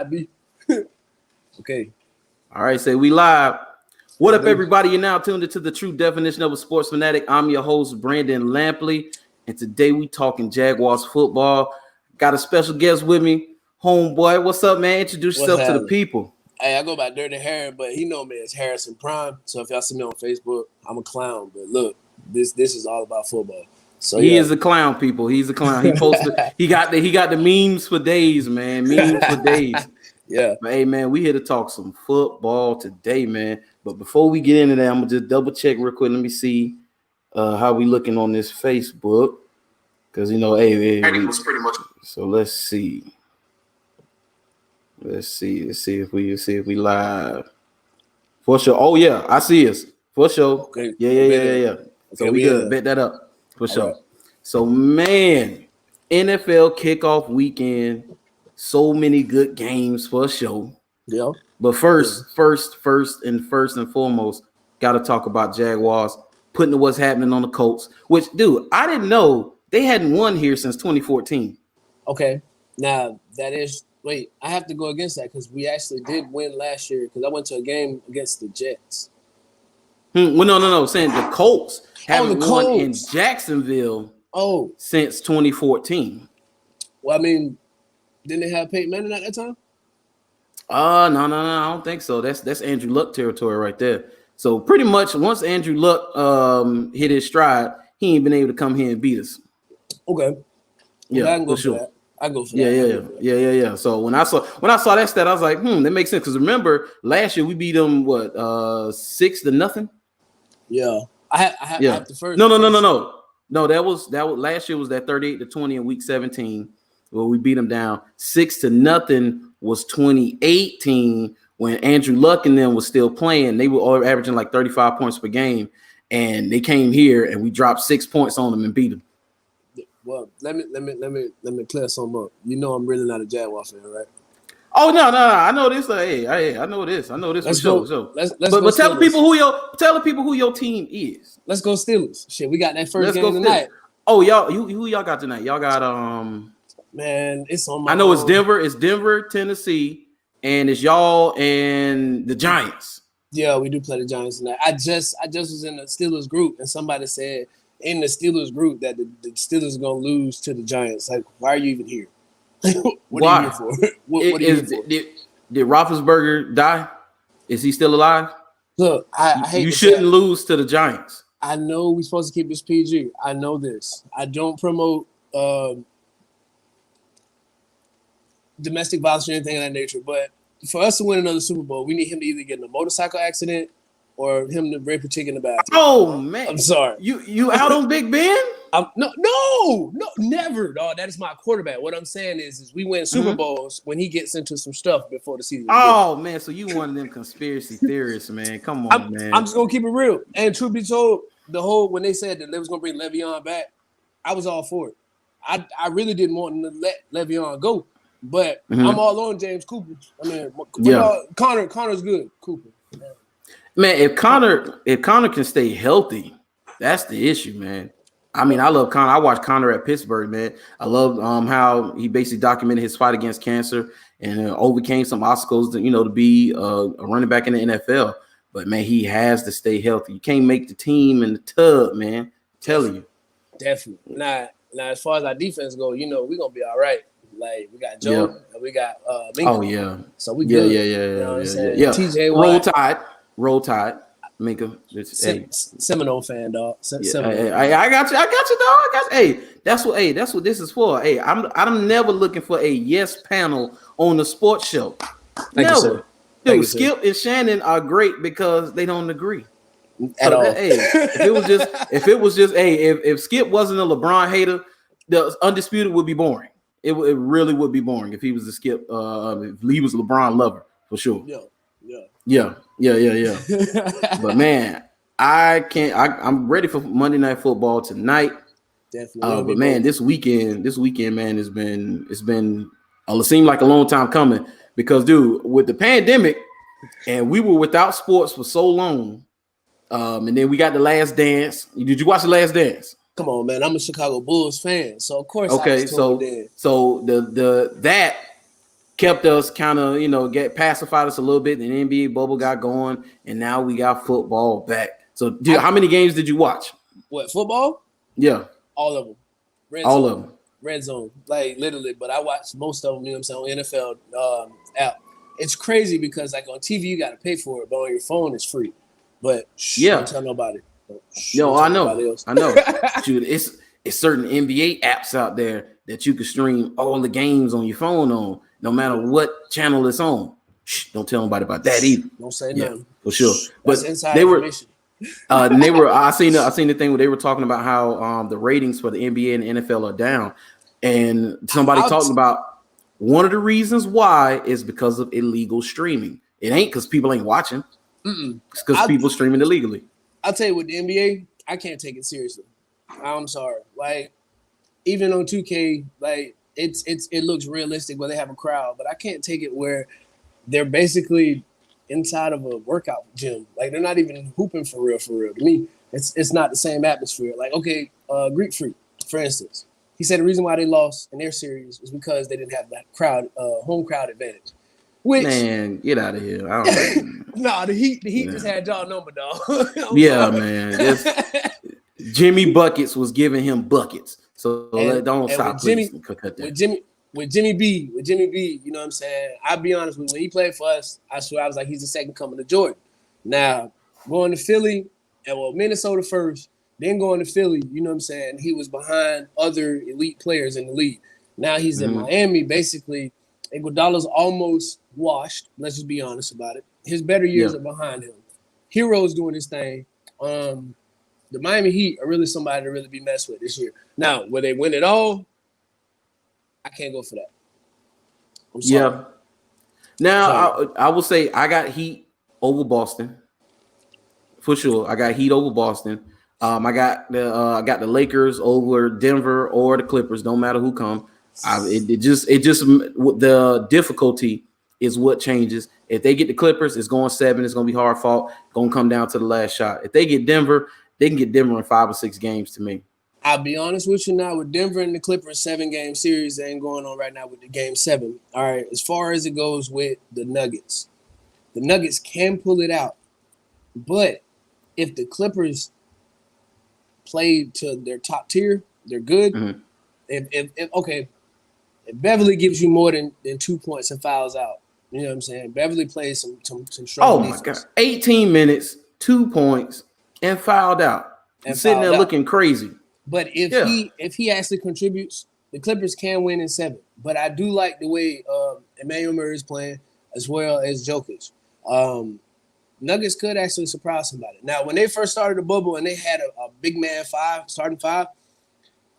live, B. Okay. All right, say we live. What up, everybody? You're now tuned into the true definition of a sports fanatic. I'm your host, Brandon Lampley, and today we talking Jaguars football. Got a special guest with me, homeboy. What's up, man? Introduce yourself to the people. Hey, I go by Dirty Harry, but he know me as Harrison Prime. So if y'all see me on Facebook, I'm a clown. But look, this is all about football. So he is a clown, people. He's a clown. He posted. he got the memes for days, man. Memes for days. Yeah. But hey, man, we here to talk some football today, man. But before we get into that, I'm gonna just double check real quick. Let me see how we looking on this Facebook, because hey, so let's see. Let's see if we live for sure. Oh yeah, I see us for sure. Okay. Yeah. So we good. Bet that up for sure. Right. So man, NFL kickoff weekend. So many good games for sure. Yeah. But first and foremost, got to talk about Jaguars putting what's happening on the Colts. Which, dude, I didn't know they hadn't won here since 2014. Okay. Now that is. Wait, I have to go against that because we actually did win last year because I went to a game against the Jets. Well, no. Saying the Colts haven't won in Jacksonville since 2014. Well, I mean, didn't they have Peyton Manning at that time? No. I don't think so. That's Andrew Luck territory right there. So pretty much once Andrew Luck hit his stride, he ain't been able to come here and beat us. Okay. Yeah, I can go for sure. That. I go for that. Yeah. So when I saw that stat, I was like, that makes sense. Because remember last year we beat them 6-0. Yeah, I have the first. No. That was last year was that 38-20 in week 17. Well, we beat them down 6-0 was 2018 when Andrew Luck and them was still playing. They were all averaging like 35 points per game, and they came here and we dropped 6 points on them and beat them. Well, let me clear something up. You know I'm really not a Jaguar fan, right? Oh no! I know this. I know this. Let's for go. Sure. Let's but tell the people who your team is. Let's go Steelers. Shit, we got that first game tonight. Oh, y'all, who y'all got tonight? Y'all got Man, it's on my. I know it's Denver. It's Denver, Tennessee, and it's y'all and the Giants. Yeah, we do play the Giants tonight. I just was in the Steelers group, and somebody said in the Steelers group that the Steelers are gonna lose to the Giants. Like, why are you even here? What are you here for? What are you here for? Did Roethlisberger die? Is he still alive? Look, I hate you shouldn't lose to the Giants. I know we're supposed to keep this PG. I know this. I don't promote domestic violence or anything of that nature. But for us to win another Super Bowl, we need him to either get in a motorcycle accident or him to rape a chick in the bathroom. Oh man, I'm sorry. You out on Big Ben? No, never, dog. That is my quarterback. What I'm saying is we win Super Bowls when he gets into some stuff before the season. Oh man, so you one of them conspiracy theorists, man? Come on, man. I'm just gonna keep it real. And truth be told, when they said that they was gonna bring Le'Veon back, I was all for it. I really didn't want to let Le'Veon go, but I'm all on James Cooper. I mean, Connor's good. Cooper. Man, if Connor can stay healthy, that's the issue, man. I mean, I love Connor. I watched Connor at Pittsburgh, man. I love how he basically documented his fight against cancer and overcame some obstacles to be a running back in the NFL. But man, he has to stay healthy. You can't make the team in the tub, man. I'm telling you. Definitely. Now, as far as our defense go, we're gonna be all right. Like we got Joe and we got Minka. Oh yeah. So we good. Yeah. You know what I'm saying? Yeah. TJ Roll Tide. Minka. Seminole fan, dog. I got you, dog. Hey, that's what this is for. Hey, I'm never looking for a yes panel on the sports show. Thank you, sir. Dude, Skip and Shannon are great because they don't agree. At all. If Skip wasn't a LeBron hater, the Undisputed would be boring. It really would be boring if he was a Skip. If he was a LeBron lover for sure. Yeah. But man, I'm ready for Monday Night Football tonight. Definitely. But man, this weekend, man, it seemed like a long time coming because, dude, with the pandemic, and we were without sports for so long, and then we got The Last Dance. Did you watch The Last Dance? Come on, man. I'm a Chicago Bulls fan, so of course. Okay, so that kept us kind of, get pacified us a little bit. And the NBA bubble got going, and now we got football back. So, how many games did you watch? What, football? Yeah. All of them. All of them. Red zone, like literally. But I watched most of them, you know what I'm saying, on NFL app. It's crazy because like on TV you got to pay for it, but on your phone it's free. But don't tell nobody. I know. Dude, it's certain NBA apps out there that you can stream all the games on your phone on, no matter what channel it's on. Don't tell nobody about that either. Don't say nothing. For sure. But they were I seen the thing where they were talking about how the ratings for the NBA and the NFL are down, and somebody talking about one of the reasons why is because of illegal streaming. It ain't because people ain't watching. It's because people streaming illegally. I'll tell you, with the NBA, I can't take it seriously. I'm sorry. Like, even on 2K, like it looks realistic where they have a crowd, but I can't take it where they're basically inside of a workout gym. Like, they're not even hooping for real. To me, it's not the same atmosphere. Like, okay, Greek Freak, for instance, he said the reason why they lost in their series was because they didn't have that home crowd advantage. Which, man, get out of here! I don't know. The Heat just had y'all number, dog. Yeah, man. Jimmy Buckets was giving him buckets, so don't stop. With Jimmy B, you know what I'm saying? I'll be honest with you, when he played for us, I swear I was like, he's the second coming to Jordan. Now, going to Philly, Minnesota first, then going to Philly, you know what I'm saying? He was behind other elite players in the league. Now he's in Miami, basically. Iguodala's almost washed. Let's just be honest about it. His better years are behind him. Hero's doing his thing. The Miami Heat are really somebody to really be messed with this year. Now, will they win it all? I can't go for that. I'm sorry. Yeah. Now, I will say I got Heat over Boston. For sure. I got Heat over Boston. I got the Lakers over Denver or the Clippers. Don't matter who come. It just the difficulty is what changes. If they get the Clippers, it's going 7. It's going to be hard fought. Going to come down to the last shot. If they get Denver, they can get Denver in 5 or 6 games to me. I'll be honest with you now, with Denver and the Clippers 7-game series that ain't going on right now with the game 7. All right, as far as it goes with the Nuggets can pull it out. But if the Clippers play to their top tier, they're good. Mm-hmm. If Beverly gives you more than 2 points and fouls out, you know what I'm saying? Beverly plays some strong defense. My God. 18 minutes, 2 points, and fouled out. And sitting there looking crazy. But if he actually contributes, the Clippers can win in 7. But I do like the way Emmanuel Murray is playing as well as Jokic. Nuggets could actually surprise somebody. Now, when they first started the bubble and they had a big man starting 5,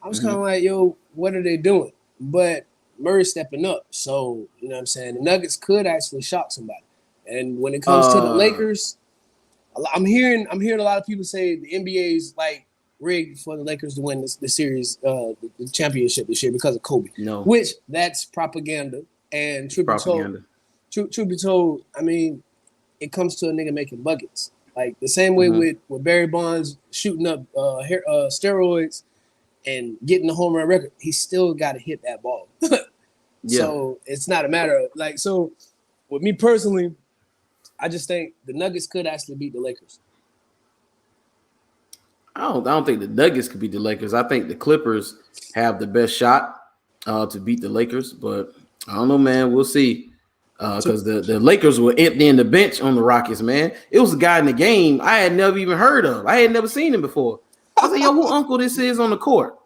I was kind of like, yo, what are they doing? But Murray's stepping up. So, you know what I'm saying? The Nuggets could actually shock somebody. And when it comes to the Lakers, I'm hearing a lot of people say the NBA's like rigged for the Lakers to win the series, the championship this year because of Kobe. No. Which that's propaganda. And truth be told, I mean, it comes to a nigga making buckets. Like the same way with Barry Bonds shooting up steroids and getting the home run record, he still got to hit that ball. So it's not a matter of like, so with me personally, I just think the Nuggets could actually beat the Lakers. I don't think the Nuggets could beat the Lakers. I think the Clippers have the best shot to beat the Lakers, but I don't know, man. We'll see. Because the Lakers were emptying the bench on the Rockets, man. It was a guy in the game I had never even heard of. I had never seen him before. I was like, yo, who uncle this is on the court?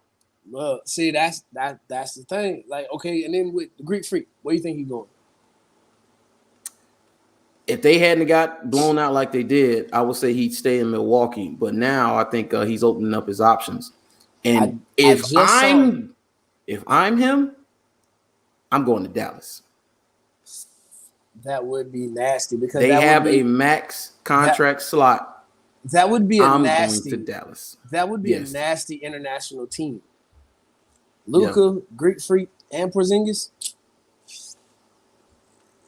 Well, see, that's the thing. Like, okay, and then with the Greek Freak, where do you think he's going? If they hadn't got blown out like they did, I would say he'd stay in Milwaukee. But now I think he's opening up his options. And if I'm him, I'm going to Dallas. That would be nasty because they have a max contract slot. That would be I'm going to Dallas. That would be a nasty international team. Luka, Greek Freak, and Porzingis.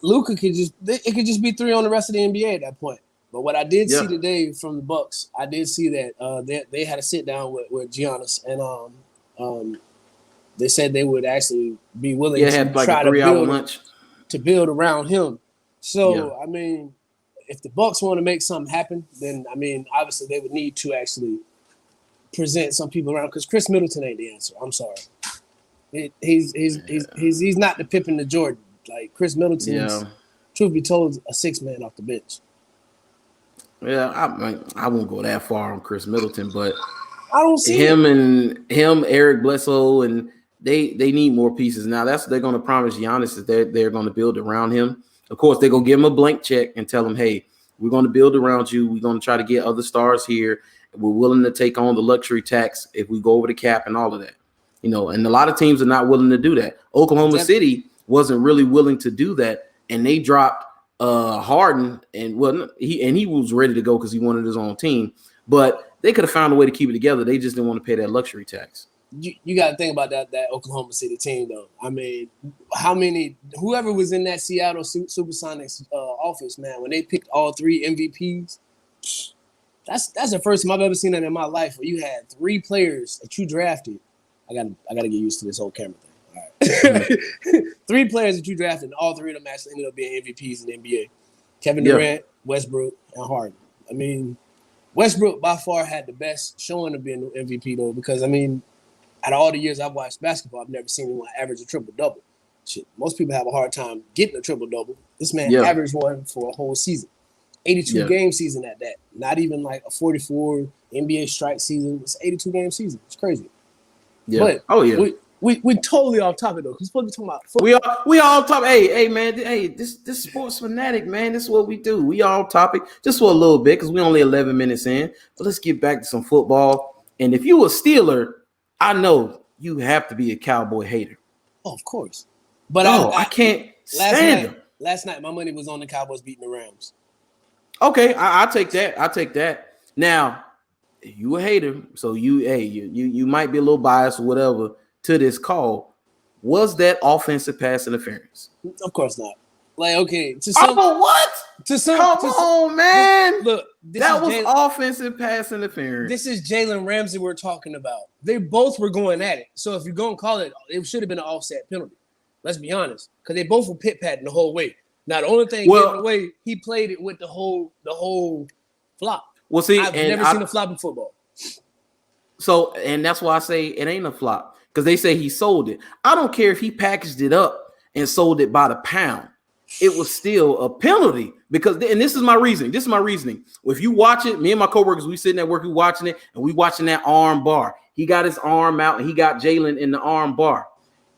Luka could just be 3 on the rest of the NBA at that point. But what I did see today from the Bucks, I did see that they had a sit down with Giannis, and they said they would actually be willing to had like try a 3-hour to build lunch. to build around him. So I mean, if the Bucks want to make something happen, then I mean, obviously they would need to actually present some people around because Chris Middleton ain't the answer. I'm sorry. He's not the Pippen to Jordan. Like Chris Middleton's, truth be told, a 6-man off the bench. Yeah, I won't go that far on Chris Middleton, but I don't see him, Eric Bledsoe, and they need more pieces. Now they're going to promise Giannis that they're going to build around him. Of course, they're going to give him a blank check and tell him, hey, we're going to build around you. We're going to try to get other stars here. We're willing to take on the luxury tax if we go over the cap and all of that. And a lot of teams are not willing to do that. Oklahoma City wasn't really willing to do that, and they dropped Harden, and he was ready to go because he wanted his own team. But they could have found a way to keep it together. They just didn't want to pay that luxury tax. You got to think about that Oklahoma City team, though. I mean, whoever was in that Seattle Supersonics office, man, when they picked all 3 MVPs, that's the first time I've ever seen that in my life, where you had 3 players that you drafted. I gotta get used to this whole camera thing. All right. 3 players that you drafted, and all 3 of them actually ended up being MVPs in the NBA. Kevin Durant, Westbrook, and Harden. I mean, Westbrook by far had the best showing of being an MVP, though, because, I mean, out of all the years I've watched basketball, I've never seen anyone average a triple-double. Shit, most people have a hard time getting a triple-double. This man averaged one for a whole season. 82-game season at that. Not even like a 44 NBA strike season. It's an 82-game season. It's crazy. Yeah. But we totally off topic, though. We're supposed to be talking about football. We all topic. Hey, man. Hey, this sports fanatic, man. This is what we do. We all topic just for a little bit because we're only 11 minutes in. But let's get back to some football. And if you a Steeler, I know you have to be a Cowboy hater. Oh, of course. But I can't stand them. Last night, my money was on the Cowboys beating the Rams. Okay, I'll take that. I'll take that. Now, you a hater, so you might be a little biased or whatever to this call. Was that offensive pass interference? Of course not. Like, okay, come on, man. Look, that was offensive pass interference. This is Jalen Ramsey we're talking about. They both were going at it. So if you're going to call it, it should have been an offset penalty. Let's be honest, because they both were pit-patting the whole way. Now, the only thing getting away, he played it with the whole flop. Well, see, I've never seen a flop in football. So, and that's why I say it ain't a flop, because they say he sold it. I don't care if he packaged it up and sold it by the pound. It was still a penalty because, and this is my reasoning. Well, if you watch it, me and my coworkers, we sitting at work, we watching it, and we watching that arm bar. He got his arm out, and he got Jalen in the arm bar.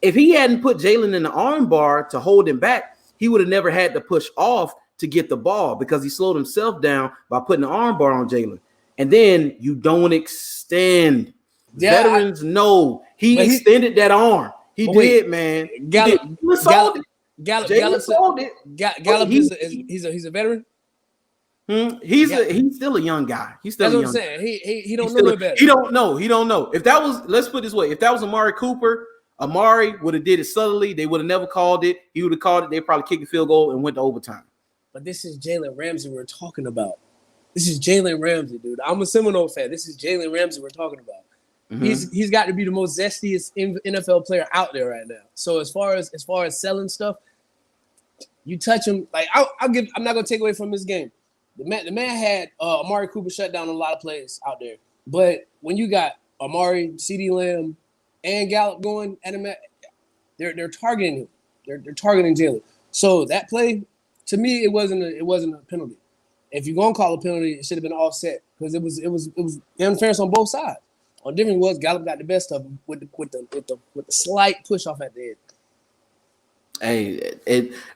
If he hadn't put Jalen in the arm bar to hold him back, he would have never had to push off to get the ball because he slowed himself down by putting the arm bar on Jalen. And then you don't extend. Veterans know he extended that arm. He did, man. Gallup sold it. Gallup he's a veteran. He's still a young guy. He's still That's what I'm saying. He don't know better. He don't know. If that was, let's put it this way, if that was Amari Cooper, Amari would have did it subtly. They would have never called it. He would have called it. They probably kicked a field goal and went to overtime. But this is Jalen Ramsey we're talking about. This is Jalen Ramsey, dude. I'm a Seminole fan. This is Jalen Ramsey we're talking about. Mm-hmm. He's got to be the most zestiest NFL player out there right now. So as far as selling stuff, you touch him, like I'm not gonna take away from his game. The man had Amari Cooper shut down a lot of plays out there. But when you got Amari, CeeDee Lamb, and Gallup going at him, they're targeting him. They're targeting Jalen. So that play, to me, it wasn't a penalty. If you're gonna call a penalty, it should have been offset because it was interference on both sides. The difference was Gallup got the best of him with the slight push off at the end. Hey,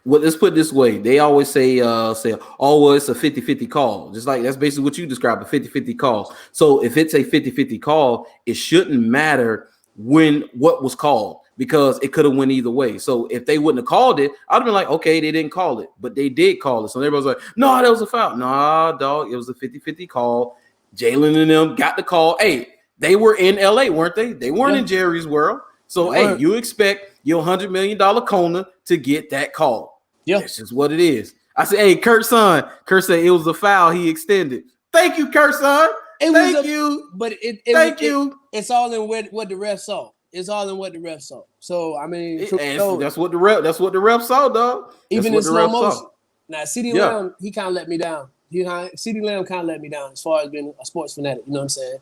let's put it this way. They always say, it's a 50-50 call. Just like that's basically what you described, a 50-50 call. So if it's a 50-50 call, it shouldn't matter what was called because it could have went either way. So if they wouldn't have called it, I'd have been like, okay, they didn't call it, but they did call it. So everybody's like, no, that was a foul. Nah, dog, it was a 50-50 call. Jalen and them got the call. Hey, they were in LA, weren't they? They weren't in Jerry's world. So, hey, you expect your $100 million Kona to get that call. Yeah. That's just what it is. I said, hey, Kurt said it was a foul he extended. Thank you, Kurt son. Thank you. But Thank you. It's all in what the ref saw. it's all in what the ref saw. So I mean, that's what the ref saw, dog. Even in slow motion. Now, CeeDee Lamb, he kind of let me down. CeeDee Lamb kind of let me down as far as being a sports fanatic. You know what I'm saying?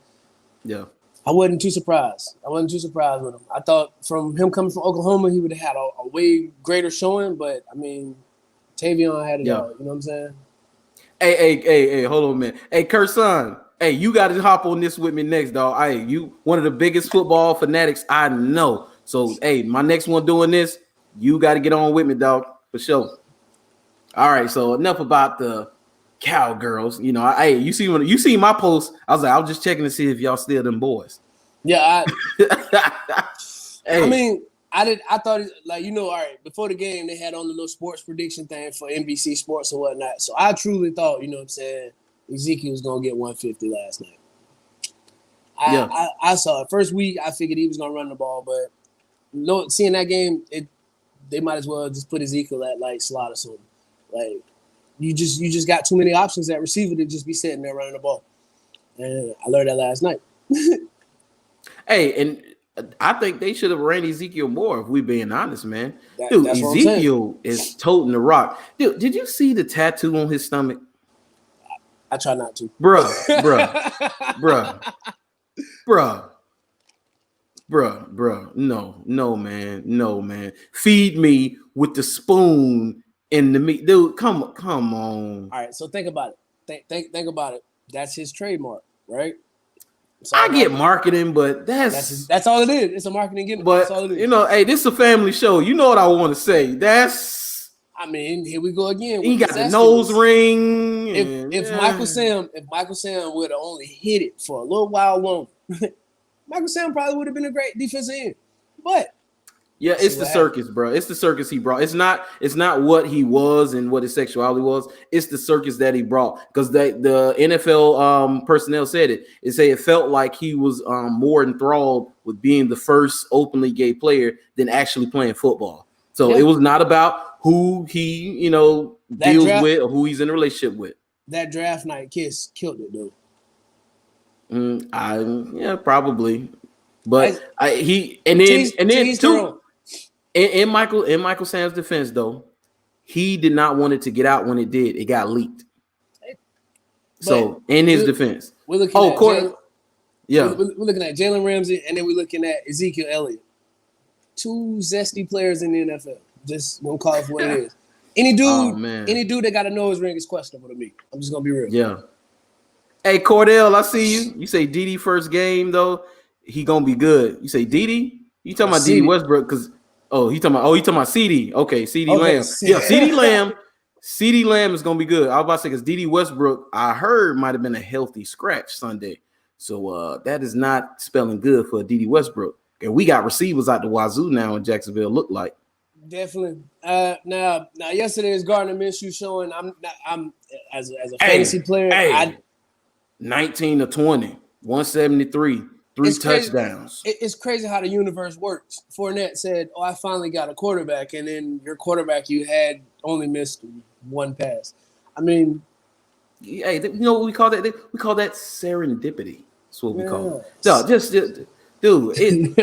Yeah. I wasn't too surprised. with him. I thought from him coming from Oklahoma, he would have had a way greater showing. But I mean, Tavion had it all. You know what I'm saying? Hey, hold on a minute. Hey, Kerson. Hey, you got to hop on this with me next, dog. Hey, you one of the biggest football fanatics I know. So, hey, my next one doing this, you got to get on with me, dog, for sure. All right, so enough about the cowgirls. You know, hey, you see my post. I was just checking to see if y'all still them boys. Yeah, hey. I mean, I thought like, you know, all right, before the game they had on the little sports prediction thing for NBC Sports or whatnot. So I truly thought, you know what I'm saying, Ezekiel was gonna get 150 last night. I saw it. First week, I figured he was gonna run the ball, but seeing that game, they might as well just put Ezekiel at like slot or something. Like you just got too many options at receiver to just be sitting there running the ball. And I learned that last night. Hey, and I think they should have ran Ezekiel more, if we're being honest, man. Dude, Ezekiel is toting the rock. Dude, did you see the tattoo on his stomach? I try not to. Bruh. No, man. Feed me with the spoon in the meat. Dude, come on. All right, so think about it. Think about it. That's his trademark, right? I get marketing, but that's all it is. It's a marketing gimmick. But that's all it is. You know, hey, this is a family show. You know what I want to say. I mean, here we go again. He got the nose ring. If Michael Sam would have only hit it for a little while longer, Michael Sam probably would have been a great defensive end. But yeah, it's the circus, bro. It's the circus he brought. It's not what he was and what his sexuality was. It's the circus that he brought. Because the NFL personnel said it. It felt like he was more enthralled with being the first openly gay player than actually playing football. So it was not about who he, deals with or who he's in a relationship with. That draft night kiss killed it, though. Probably. But in Michael Sam's defense, though, he did not want it to get out when it did. It got leaked. So in his defense, we're looking at Jalen Ramsey, and then we're looking at Ezekiel Elliott. Two zesty players in the NFL. Just gonna call it for what it is. Any dude that got a nose ring is questionable to me. I'm just gonna be real. Yeah. Hey, Cordell, I see you. You say Dede first game though, he gonna be good. You say Dede? You talking about Dede Westbrook? Because he talking about CD. Okay, CD Lamb. Yeah, CD Lamb. CD Lamb is gonna be good. I was about to say because Dede Westbrook, I heard might have been a healthy scratch Sunday. So that is not spelling good for Dede Westbrook. And we got receivers out the wazoo now in Jacksonville. Look like definitely. Now yesterday's Gardner Minshew showing. I'm as a fantasy player. 19 to 20, 173, three touchdowns. It's crazy how the universe works. Fournette said, "Oh, I finally got a quarterback," and then your quarterback you had only missed one pass. I mean, hey, you know what we call that? We call that serendipity. That's what we call it. No, dude,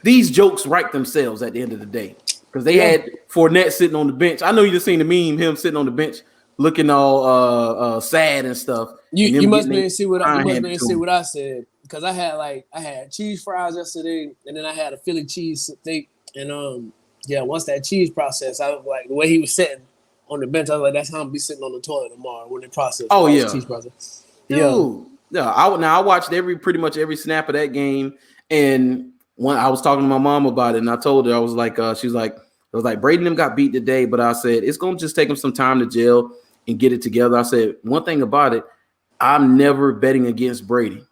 these jokes write themselves at the end of the day because they had Fournette sitting on the bench. I know you just seen the meme, him sitting on the bench looking all sad and stuff. You must be see what I said because I had cheese fries yesterday and then I had a Philly cheese steak and once that cheese process, I was like the way he was sitting on the bench, I was like that's how I'm gonna be sitting on the toilet tomorrow when they process. Cheese process. I watched pretty much every snap of that game, and when I was talking to my mom about it, and I told her I was like, she was like, I was like, Brady and them got beat today, but I said it's gonna just take them some time to gel and get it together. I said one thing about it, I'm never betting against Brady.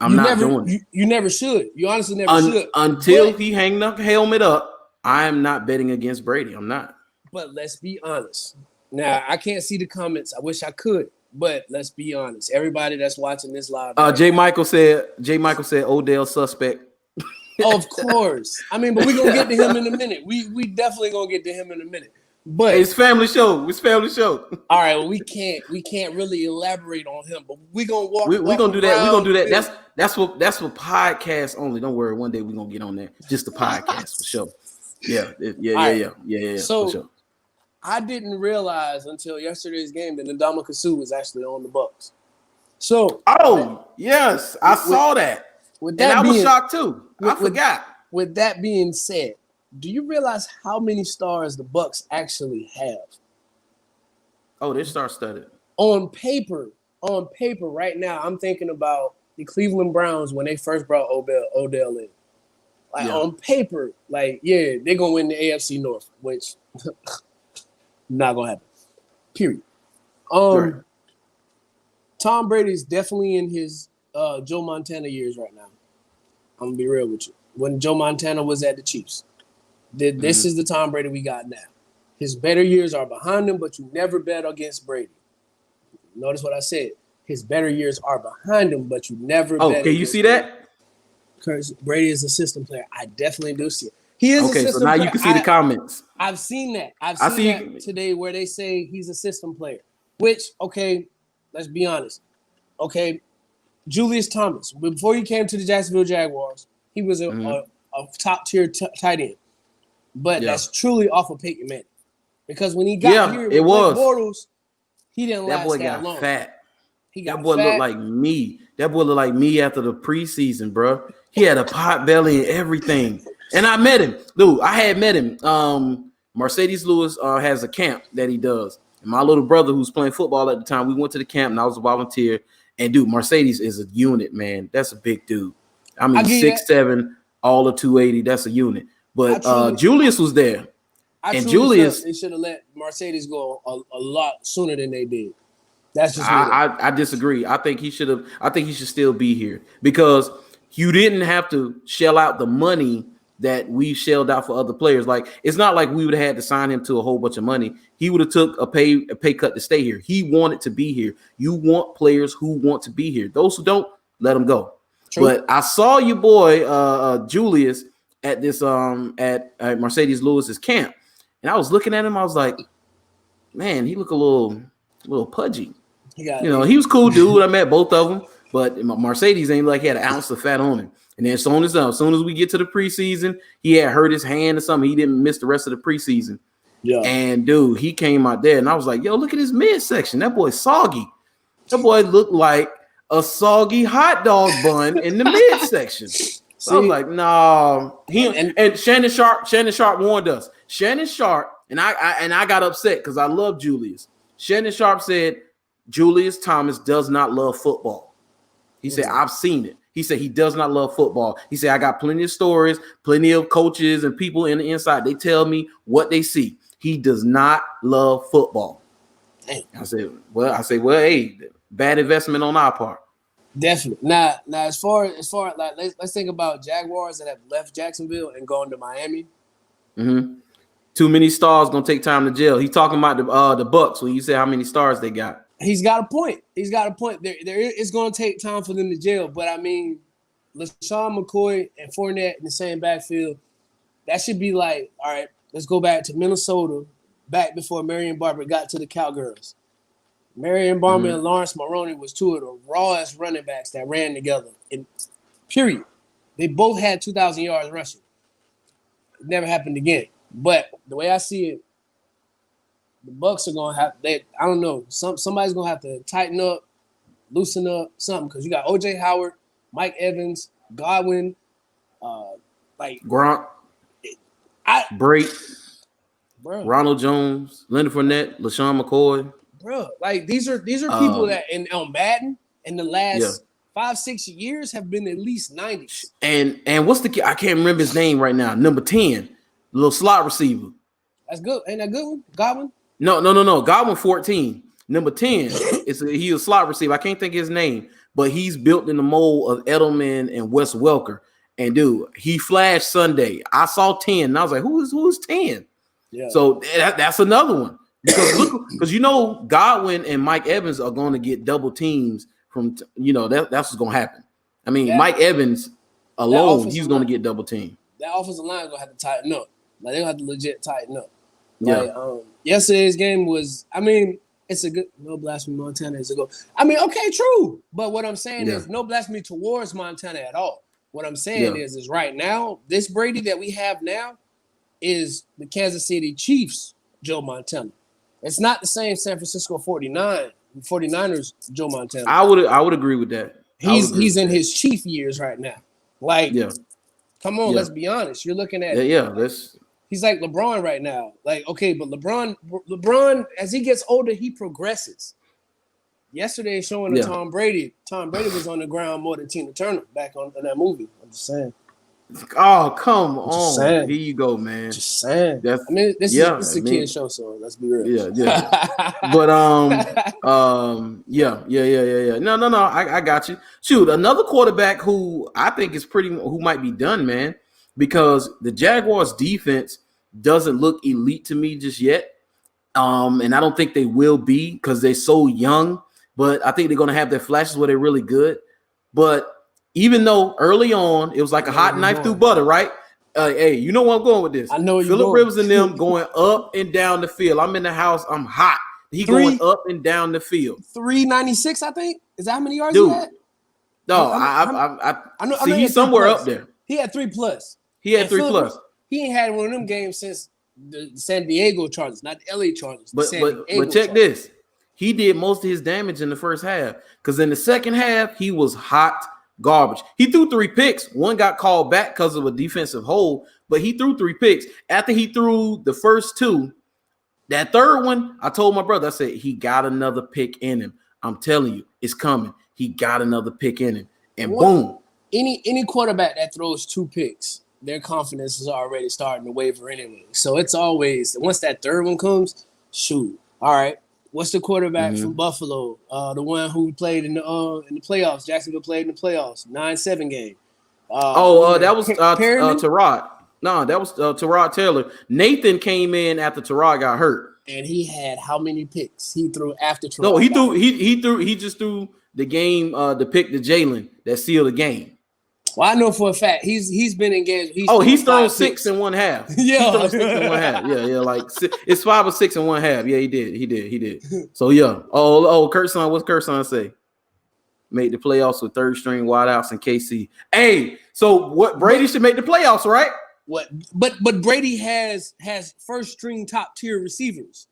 I'm not doing it. You never should. You honestly never should until he hang the helmet up. I am not betting against Brady. I'm not. But let's be honest. Now I can't see the comments. I wish I could. But let's be honest. Everybody that's watching this live. J. Michael said Odell suspect. Of course. I mean, but we're gonna get to him in a minute. We definitely gonna get to him in a minute. But hey, it's family show. It's family show. all right, well, we can't really elaborate on him, but we gonna walk. We gonna do that. We gonna do that. With, That's for podcasts only. Don't worry. One day we gonna get on there. Just the podcast for sure. Yeah. So for sure. I didn't realize until yesterday's game that Ndamukong Suh was actually on the Bucks. So yes, I saw that. And I was shocked too. I forgot. With that being said, do you realize how many stars the Bucks actually have? Oh, they're star-studded. On paper, right now, I'm thinking about the Cleveland Browns when they first brought Odell in. On paper, they're gonna win the AFC North, which not gonna happen. Period. Right. Tom Brady's definitely in his Joe Montana years right now. I'm gonna be real with you. When Joe Montana was at the Chiefs, this is the Tom Brady we got now. His better years are behind him, but you never bet against Brady. Notice what I said. His better years are behind him, but you never bet. Oh, can you see that? Because Brady is a system player. I definitely do see it. He is a system player. Okay, so now you can see the comments. I've seen that. I've seen that today where they say he's a system player. Which, okay, let's be honest. Okay, Julius Thomas, before he came to the Jacksonville Jaguars, he was a top-tier tight end. But that's truly off of Peyton Manning. Because when he got here with Bortles, he didn't last that long. That boy got fat. That boy looked like me. That boy looked like me after the preseason, bro. He had a pot belly and everything. And I met him. Dude, I had met him. Mercedes Lewis has a camp that he does. And my little brother who's playing football at the time, we went to the camp and I was a volunteer. And, dude, Mercedes is a unit, man. That's a big dude. I mean, 6'7", all of 280. That's a unit. But Julius was there. Julius, they should have let Mercedes go a lot sooner than they did. That's just I disagree. I think he should have. I think he should still be here because you didn't have to shell out the money that we shelled out for other players. Like it's not like we would have had to sign him to a whole bunch of money. He would have took a pay cut to stay here. He wanted to be here. You want players who want to be here. Those who don't, let them go. True. But I saw your boy Julius at this at Mercedes Lewis's camp, and I was looking at him. I was like, man, he look a little pudgy. He was cool dude. I met both of them, but Mercedes ain't like he had an ounce of fat on him. And then as soon as we get to the preseason, he had hurt his hand or something. He didn't miss the rest of the preseason. Yeah. And dude, he came out there, and I was like, yo, look at his midsection. That boy's soggy. That boy looked like a soggy hot dog bun in the midsection. So I was like, no. And Shannon Sharp warned us. Shannon Sharp, and I got upset because I love Julius. Shannon Sharp said Julius Thomas does not love football. He said, I've seen it. He said he does not love football. He said, I got plenty of stories, plenty of coaches and people in the inside. They tell me what they see. He does not love football. Dang. I said, well, hey, bad investment on our part. Definitely. Now, as far as like let's think about Jaguars that have left Jacksonville and gone to Miami. Mm-hmm. Too many stars gonna take time to jail. He's talking about the Bucks when you say how many stars they got. He's got a point. It's gonna take time for them to jail, but I mean, LaShawn McCoy and Fournette in the same backfield. That should be like, all right, let's go back to Minnesota, back before Marion Barber got to the Cowgirls. Marion Barber and Lawrence Maroney was two of the rawest running backs that ran together. Period. They both had 2,000 yards rushing. It never happened again. But the way I see it, the Bucks are gonna have. I don't know. Somebody's gonna have to tighten up, loosen up something because you got O.J. Howard, Mike Evans, Godwin, Gronk, Brake, Ronald Jones, Leonard Fournette, LaShawn McCoy. Bro, like these are people that on Madden in the last 5-6 years have been at least 90s. And what's the kid? I can't remember his name right now. Number 10, little slot receiver. That's good. Ain't that good one? Godwin? No. Godwin 14. Number 10 he's a slot receiver. I can't think of his name, but he's built in the mold of Edelman and Wes Welker. And dude, he flashed Sunday. I saw 10, and I was like, who's 10? Yeah. So that's another one. Because Godwin and Mike Evans are going to get double teams from that's what's going to happen. I mean, Mike Evans alone, he's going to get double team. That offensive line is going to have to tighten up. Like they're going to have to legit tighten up. Yeah. Like yesterday's game was. I mean, it's a good no blasphemy. Montana is a go. I mean, okay, true. But what I'm saying is no blasphemy towards Montana at all. What I'm saying is right now, this Brady that we have now is the Kansas City Chiefs, Joe Montana. It's not the same San Francisco 49ers, Joe Montana. I would agree with that. He's in his Chief years right now. Like, come on, let's be honest. You're looking at he's like LeBron right now. Like, okay, but LeBron, as he gets older, he progresses. Yesterday, showing to Tom Brady was on the ground more than Tina Turner back on in that movie. I'm just saying. Oh, come on. Here you go, man. Just saying. This is a kid show, so let's be real. Yeah. But No. I got you. Shoot, another quarterback who I think is who might be done, man, because the Jaguars defense doesn't look elite to me just yet. And I don't think they will be because they're so young, but I think they're gonna have their flashes where they're really good. But even though early on it was like a hot knife through butter, right? Hey, you know where I'm going with this. I know you're Phillip Rivers and them going up and down the field. I'm in the house. I'm hot. He going up and down the field. 396, I think. Is that how many yards he had? No, I know he's somewhere up there. He had 3+. He had 3+. He ain't had one of them games since the San Diego Chargers, not the LA Chargers. But check this. He did most of his damage in the first half because in the second half he was hot garbage. He threw 3 picks. One got called back because of a defensive hold, but he threw 3 picks. After he threw the first 2, that third one, I told my brother, I said, he got another pick in him. I'm telling you, it's coming. He got another pick in him. And boom. Any quarterback that throws 2 picks, their confidence is already starting to waver anyway. So it's always, once that third one comes, shoot. All right. What's the quarterback from Buffalo? The one who played in the playoffs. Jacksonville played in the playoffs. 9-7 game. That was Tyrod. No, that was Tyrod Taylor. Nathan came in after Tyrod got hurt. And he had how many picks he threw after Tyrod? No, he just threw the game, the pick to Jalen that sealed the game. Well, I know for a fact he's been engaged. He's thrown 6 in one half. Yeah, he's thrown 6 in one half. Yeah, like it's 5 or 6 in one half. Yeah, he did. So yeah. Kurtson, what's Kurtson say? Made the playoffs with third string wideouts in KC. Hey, so what? Brady should make the playoffs, right? What? But Brady has first string top tier receivers.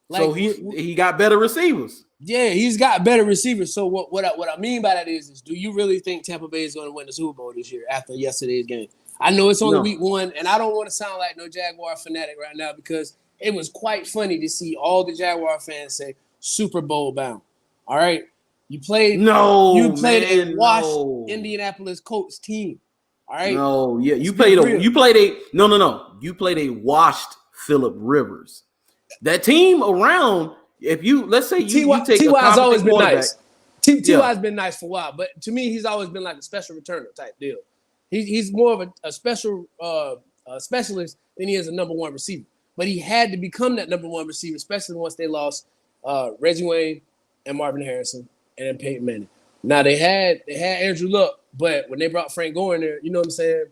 Like, so he got better receivers. Yeah, he's got better receivers. So what I mean by that is do you really think Tampa Bay is going to win the Super Bowl this year after yesterday's game? I know it's only week 1, and I don't want to sound like no Jaguar fanatic right now because it was quite funny to see all the Jaguar fans say Super Bowl bound. All right, you played a washed Indianapolis Colts team. All right, you played a washed Phillip Rivers. That team around. If let's say you take T.Y.'s always been nice. T.Y.'s been nice for a while, but to me, he's always been like a special returner type deal. He's more of a special specialist than he is a number 1 receiver. But he had to become that number 1 receiver, especially once they lost Reggie Wayne and Marvin Harrison and then Peyton Manning. Now they had Andrew Luck, but when they brought Frank Gore in there, you know what I'm saying?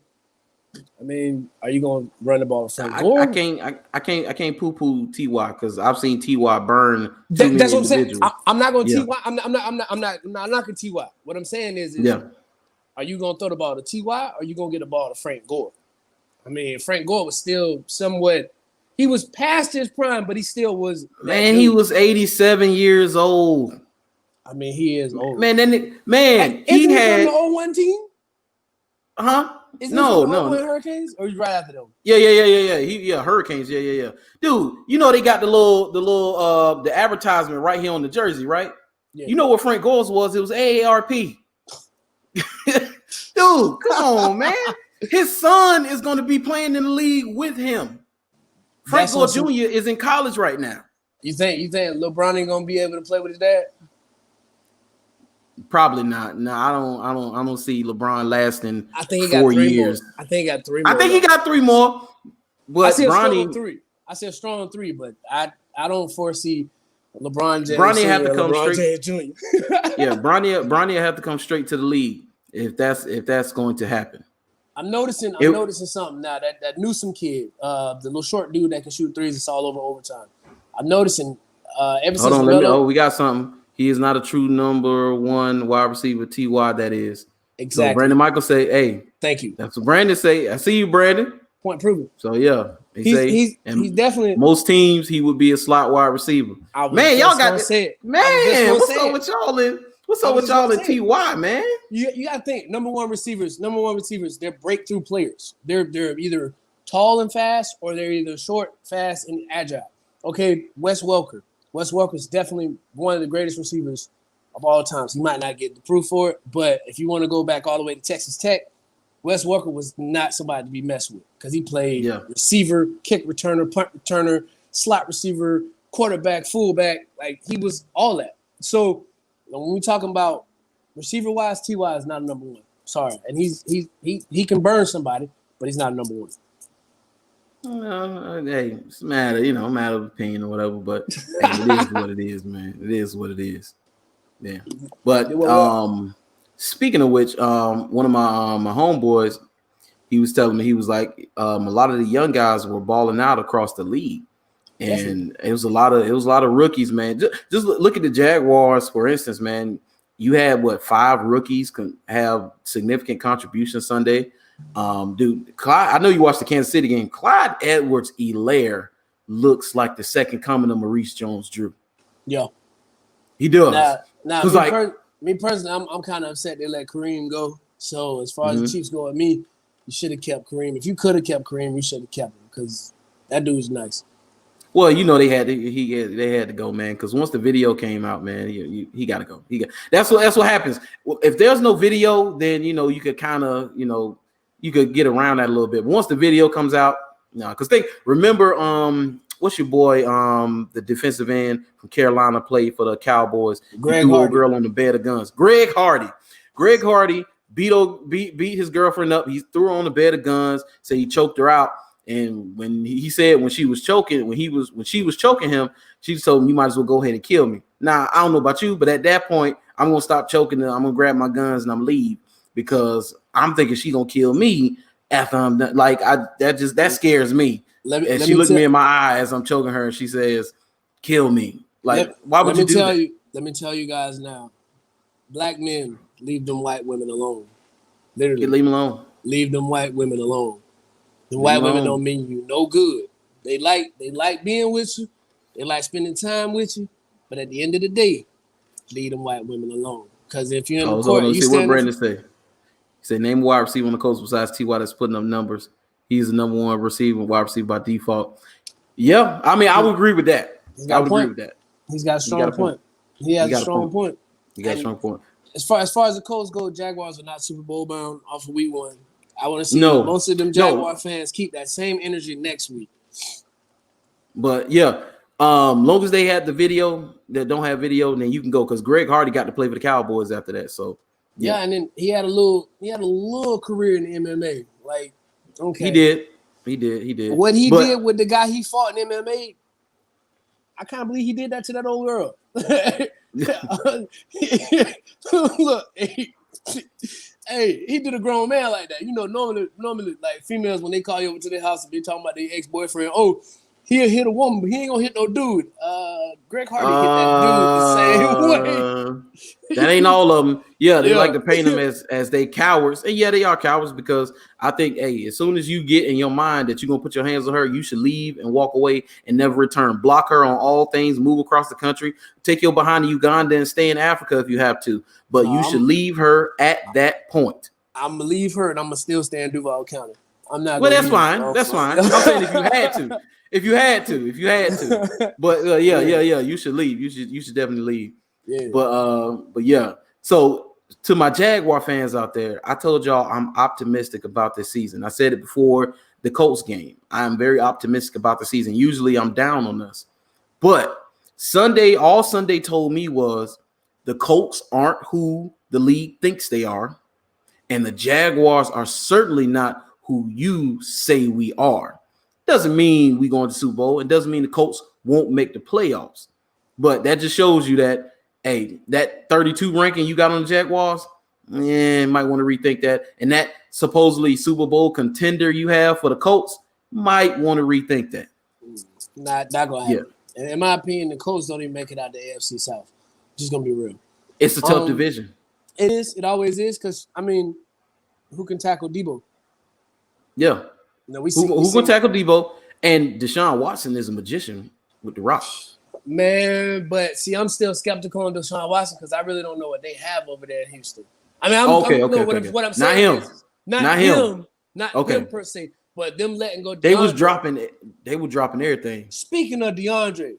I mean, are you gonna run the ball with Frank Gore? I can't poo-poo T.Y. because I've seen T.Y. burn. That's what I'm saying. I'm not gonna T.Y. I'm not knocking T.Y. What I'm saying is are you gonna throw the ball to T.Y. or are you gonna get the ball to Frank Gore? I mean, Frank Gore was still somewhat. He was past his prime, but he still was. Man, he was 87 years old. I mean, he is old. Man, he had the 01 team. Huh? No. Hurricanes, or you right after them? Yeah. Hurricanes. Yeah. Dude, you know they got the advertisement right here on the jersey, right? Yeah. You know what Frank Gore's was? It was AARP. Dude, come on, man. His son is going to be playing in the league with him. Frank Gore Jr. is in college right now. You think LeBron ain't going to be able to play with his dad? Probably not. No, I don't see LeBron lasting. I think he 4 got 3 years. more. I think he got 3 more. I think he got 3 more. But I see a strong 3. I see a strong 3, but I don't foresee LeBron James. Bronny have to come LeBron straight. James Jr. Yeah, Bronny have to come straight to the league if that's going to happen. I'm noticing something now. That Newsom kid, the little short dude that can shoot threes, it's all over overtime. I'm noticing ever Hold since on, we got something. He is not a true number one wide receiver. Ty, that is. Exactly. So Brandon Michael say, "Hey, thank you." That's what Brandon say. I see you, Brandon. Point proven. So yeah, he's definitely most teams he would be a slot wide receiver. Man, y'all got to say it. Man, what's up with y'all in? What's up with y'all in Ty, man? You got to think number one receivers. They're breakthrough players. They're either tall and fast, or they're either short, fast, and agile. Okay, Wes Welker. Wes Welker is definitely one of the greatest receivers of all times. He might not get the proof for it, but if you want to go back all the way to Texas Tech, Wes Welker was not somebody to be messed with because he played receiver, kick returner, punt returner, slot receiver, quarterback, fullback. Like, he was all that. So when we're talking about receiver-wise, Ty is not a number one. Sorry. And he can burn somebody, but he's not a number one. Hey, it's a matter of opinion or whatever, but hey, it is what it is, man. It is what it is. Yeah. But speaking of which, one of my homeboys, he was telling me, he was like, a lot of the young guys were balling out across the league, and it was a lot of rookies, man. Just look at the Jaguars, for instance, man. You had 5 rookies can have significant contribution Sunday. Dude, Clyde, I know you watched the Kansas City game. Clyde Edwards-Helaire looks like the second coming of Maurice Jones-Drew. Yeah, he does. Now, me personally, I'm kind of upset they let Kareem go. So as far as the Chiefs go at me, you should have kept Kareem. If you could have kept Kareem, you should have kept him because that dude's nice. Well, they had to go, man. Because once the video came out, man, he got to go. That's what happens. If there's no video, then you could kind of you could get around that a little bit. But once the video comes out, no, because remember what's your boy, the defensive end from Carolina, played for the Cowboys. Greg Hardy. Old girl on the bed of guns. Greg Hardy beat his girlfriend up. He threw her on the bed of guns. Said he choked her out. And when he said when she was choking him, she told him, "You might as well go ahead and kill me." Now, I don't know about you, but at that point, I'm gonna stop choking her. I'm gonna grab my guns and I'm leave because I'm thinking she's gonna kill me after I'm done. Like that scares me. And she looked me in my eye as I'm choking her, and she says, "Kill me." Like, why would you do that? Let me tell you guys now. Black men, leave them white women alone. Literally, leave them alone. Leave them white women alone. The white women don't mean you no good. They like being with you. They like spending time with you. But at the end of the day, leave them white women alone. Because if you're in the court, you what Brandon say. He said, name a wide receiver on the coast besides Ty that's putting up numbers. He's the number one wide receiver by default. Yeah, I mean, I would agree with that. I would agree with that. He's got a strong point. He has a strong point. He got a strong point. As far as the Colts go, Jaguars are not Super Bowl bound off of week 1. I want to see most of them Jaguar fans keep that same energy next week. But yeah, long as they had the video that don't have video, then you can go because Greg Hardy got to play for the Cowboys after that. So yeah, and then he had a little career in MMA. Like, okay, he did. What he did with the guy he fought in MMA, I can't believe he did that to that old girl. Look. Hey, he did a grown man like that. Normally, like females, when they call you over to their house and they talking about their ex-boyfriend, he'll hit a woman, but he ain't gonna hit no dude. Greg Hardy hit that dude the same way. That ain't all of them. Yeah, they like to paint them as they cowards. And yeah, they are cowards because I think, hey, as soon as you get in your mind that you're gonna put your hands on her, you should leave and walk away and never return. Block her on all things, move across the country, take your behind to Uganda and stay in Africa if you have to. But you should leave her at that point. I'm gonna leave her and I'm gonna still stay in Duval County. I'm not. Well, that's fine. That's fine. I'm saying if you had to. If you had to, but yeah, you should leave. You should definitely leave. Yeah. But yeah. So to my Jaguar fans out there, I told y'all I'm optimistic about this season. I said it before the Colts game. I am very optimistic about the season. Usually I'm down on us, but all Sunday told me was the Colts aren't who the league thinks they are, and the Jaguars are certainly not who you say we are. Doesn't mean we go into the Super Bowl. It doesn't mean the Colts won't make the playoffs. But that just shows you that, hey, that 32 ranking you got on the Jaguars, Yeah, might want to rethink that. And that supposedly Super Bowl contender you have for the Colts might want to rethink that. Not gonna happen. And in my opinion, the Colts don't even make it out the AFC South. Just gonna be real. It's a tough division. It is. It always is. Because I mean, who can tackle Debo? Yeah. No, who can tackle Debo? And Deshaun Watson is a magician with the rock. Man, but see, I'm still skeptical on Deshaun Watson because I really don't know what they have over there in Houston. I mean, what I'm saying is not him per se, but them letting go. They was dropping everything. Speaking of DeAndre,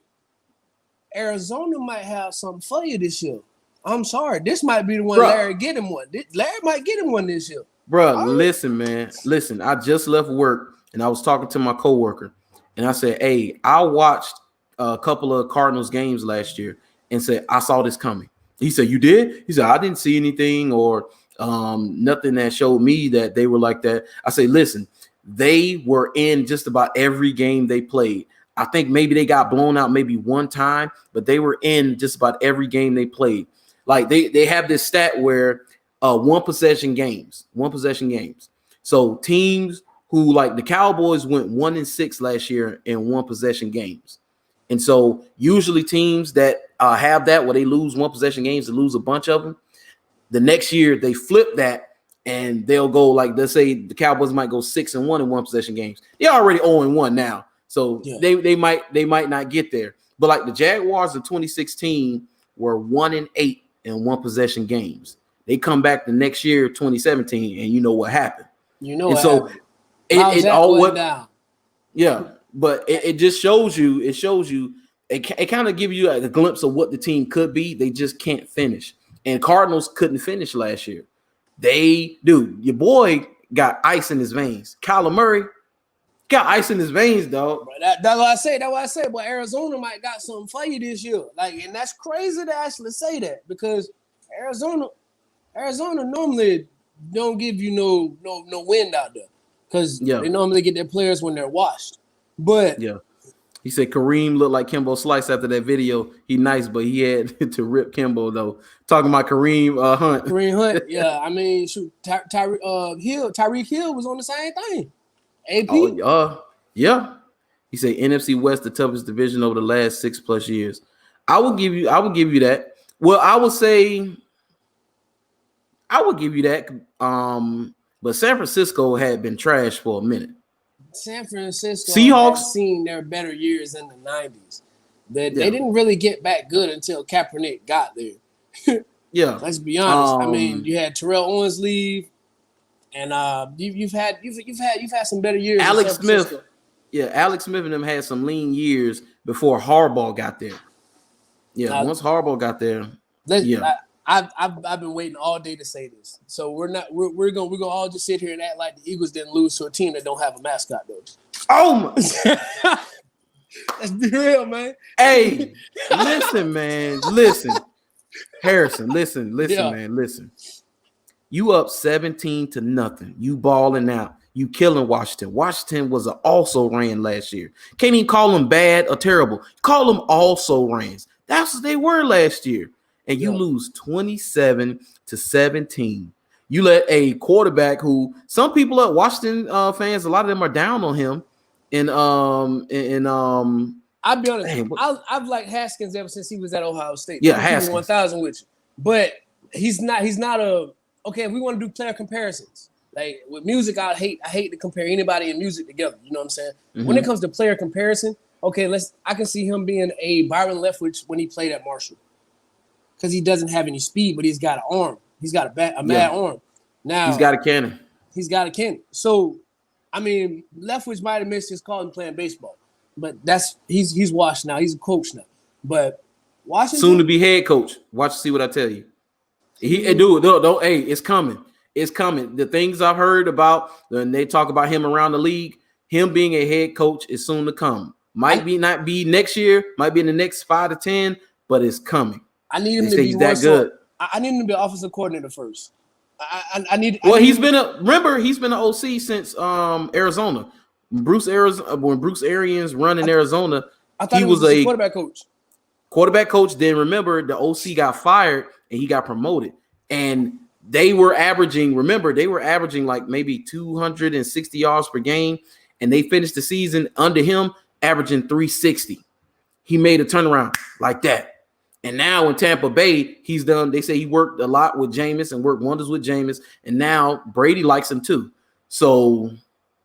Arizona might have something for you this year. I'm sorry, this might be the one. Larry get him one. Larry might get him one this year. Bro, listen, man. Listen, I just left work and I was talking to my coworker, and I said, "Hey, I watched a couple of Cardinals games last year and said I saw this coming." He said, "You did?" He said, "I didn't see anything or nothing that showed me that they were like that." I say, "Listen, they were in just about every game they played. I think maybe they got blown out maybe one time, but they were in just about every game they played. Like they have this stat where one possession games. So teams who like the Cowboys went 1-6 last year in one possession games. And so usually teams that have that where they lose one possession games and lose a bunch of them, the next year they flip that and they'll go like, let's say the Cowboys might go 6-1 in one possession games. They're already 0-1 now. So they might not get there. But like the Jaguars in 2016 were 1-8 in one possession games. They come back the next year, 2017, and you know what happened. It all went down. Yeah. But it just shows you, it kind of gives you a glimpse of what the team could be. They just can't finish. And Cardinals couldn't finish last year. Your boy got ice in his veins. Kyler Murray got ice in his veins, dog. That's what I say. That's what I say. But Arizona might got something for you this year. And that's crazy to actually say that because Arizona normally don't give you no wind out there because they normally get their players when they're washed. But he said Kareem looked like Kimbo Slice after that video. He nice, but he had to rip Kimbo though. Talking about Kareem Hunt. Kareem Hunt, yeah. I mean, shoot, Tyreek Hill was on the same thing. AP. Yeah. He said NFC West the toughest division over the last 6+ years. I will give you that. Well, I would give you that. But San Francisco had been trash for a minute. San Francisco Seahawks seen their better years in the 90s. They didn't really get back good until Kaepernick got there. Let's be honest. I mean, you had Terrell Owens leave, and you've had some better years. Alex Smith, Alex Smith and them had some lean years before Harbaugh got there. Once Harbaugh got there, I've been waiting all day to say this. So we're gonna all just sit here and act like the Eagles didn't lose to a team that don't have a mascot though. Oh my! Let's be real, man. Hey, listen, man. Listen, Harrison. Listen, man. Listen. You up 17-0. You balling out. You killing Washington. Washington was an also ran last year. Can't even call them bad or terrible. Call them also rans. That's what they were last year. And you lose 27-17. You let a quarterback who some people at Washington fans, a lot of them are down on him. I'll be honest. I've liked Haskins ever since he was at Ohio State. Yeah, Haskins 1000 with you, but he's not a okay. If we want to do player comparisons, like with music, I hate to compare anybody in music together. You know what I'm saying? Mm-hmm. When it comes to player comparison, okay, I can see him being a Byron Leftwich when he played at Marshall. Because he doesn't have any speed, but he's got an arm. He's got a mad arm. Now he's got a cannon. So, I mean, Leftwich might have missed his call in playing baseball, but he's washed now. He's a coach now. But Washington soon to be head coach. Watch, see what I tell you. Don't. Hey, it's coming. It's coming. The things I've heard about, and they talk about him around the league. Him being a head coach is soon to come. Not be next year. Might be in the next 5 to 10, but it's coming. I need him to be that good. I need him to be offensive coordinator first. He's been an OC since Arizona. When Bruce Arians running Arizona, I thought he was a quarterback coach. Quarterback coach. Then remember the OC got fired and he got promoted. And they were averaging. Remember, they were averaging like maybe 260 yards per game, and they finished the season under him averaging 360. He made a turnaround like that. And now in Tampa Bay, he's done. They say he worked a lot with Jameis and worked wonders with Jameis. And now Brady likes him too. So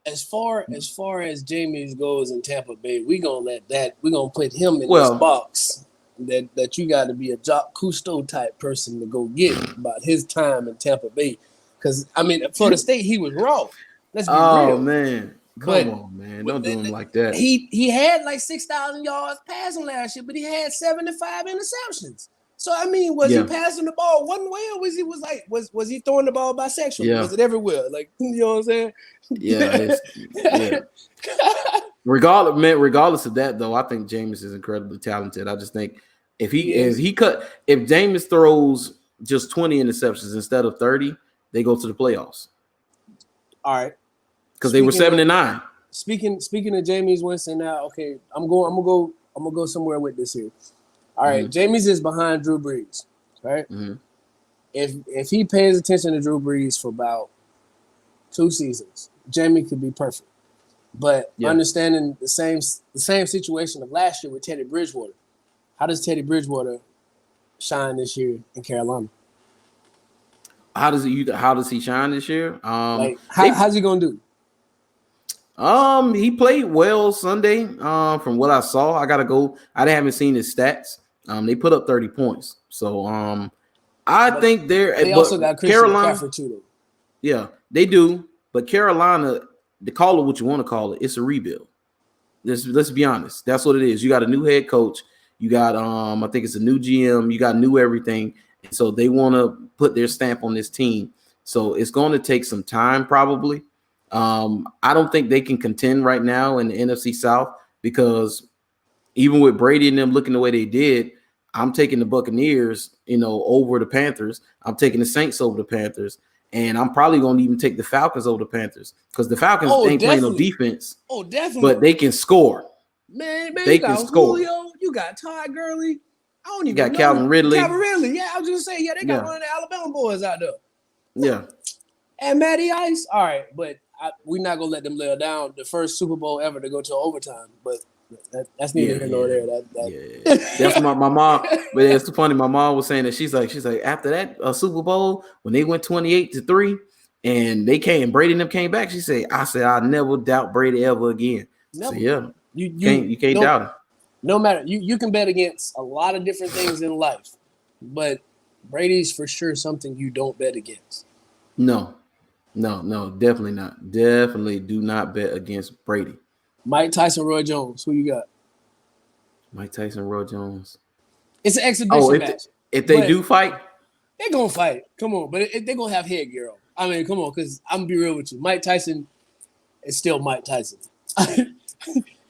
as far as Jameis goes in Tampa Bay, we're gonna put him in this box that you got to be a Jacques Cousteau type person to go get about his time in Tampa Bay. Because I mean, for the state, he was wrong. Let's be real. Oh man. Come on, man. Don't do him like that. He had like 6,000 yards passing last year, but he had 75 interceptions. So I mean, was he passing the ball one way, or was he throwing the ball bisexual? Yeah. Was it everywhere? Like, you know what I'm saying? Yeah. Regardless of that, though, I think Jameis is incredibly talented. I just think if Jameis throws just 20 interceptions instead of 30, they go to the playoffs. All right. Because they were 7-9. Speaking of Jameis Winston now, okay, I'm gonna go somewhere with this here. All right, Jameis is behind Drew Brees, right? Mm-hmm. If he pays attention to Drew Brees for about 2 seasons, Jamie could be perfect. But understanding the same situation of last year with Teddy Bridgewater, how does Teddy Bridgewater shine this year in Carolina? How does he shine this year? How's he gonna do? He played well Sunday. From what I saw, I haven't seen his stats. They put up 30 points. So I think they also got Christian McCaffrey too, though. Yeah, they do. But Carolina, to call it what you want to call it, it's a rebuild. Let's be honest. That's what it is. You got a new head coach. You got I think it's a new GM. You got new everything. So they want to put their stamp on this team. So it's going to take some time probably. I don't think they can contend right now in the NFC South because even with Brady and them looking the way they did, I'm taking the Buccaneers, over the Panthers. I'm taking the Saints over the Panthers. And I'm probably going to even take the Falcons over the Panthers because the Falcons ain't playing no defense. Oh, definitely. But they can score. Man, they can score. Julio, you got Todd Gurley. I don't even know. Calvin Ridley. Yeah, I was just saying, they got one of the Alabama boys out there. Yeah. And Matty Ice. All right, but we're not going to let them lay down the first Super Bowl ever to go to overtime. But that's neither here nor there. That's my mom. But it's funny. My mom was saying that she's like after that Super Bowl when they went 28-3 and Brady and them came back. I said I'll never doubt Brady ever again. Never. So you can't doubt him. No matter you can bet against a lot of different things in life, but Brady's for sure something you don't bet against. No, definitely not. Definitely do not bet against Brady. Mike Tyson, Roy Jones. Who you got? Mike Tyson, Roy Jones. It's an exhibition match. If they do fight, they're gonna fight. Come on, but they're gonna have headgear on. I mean, come on, because I'm gonna be real with you. Mike Tyson is still Mike Tyson.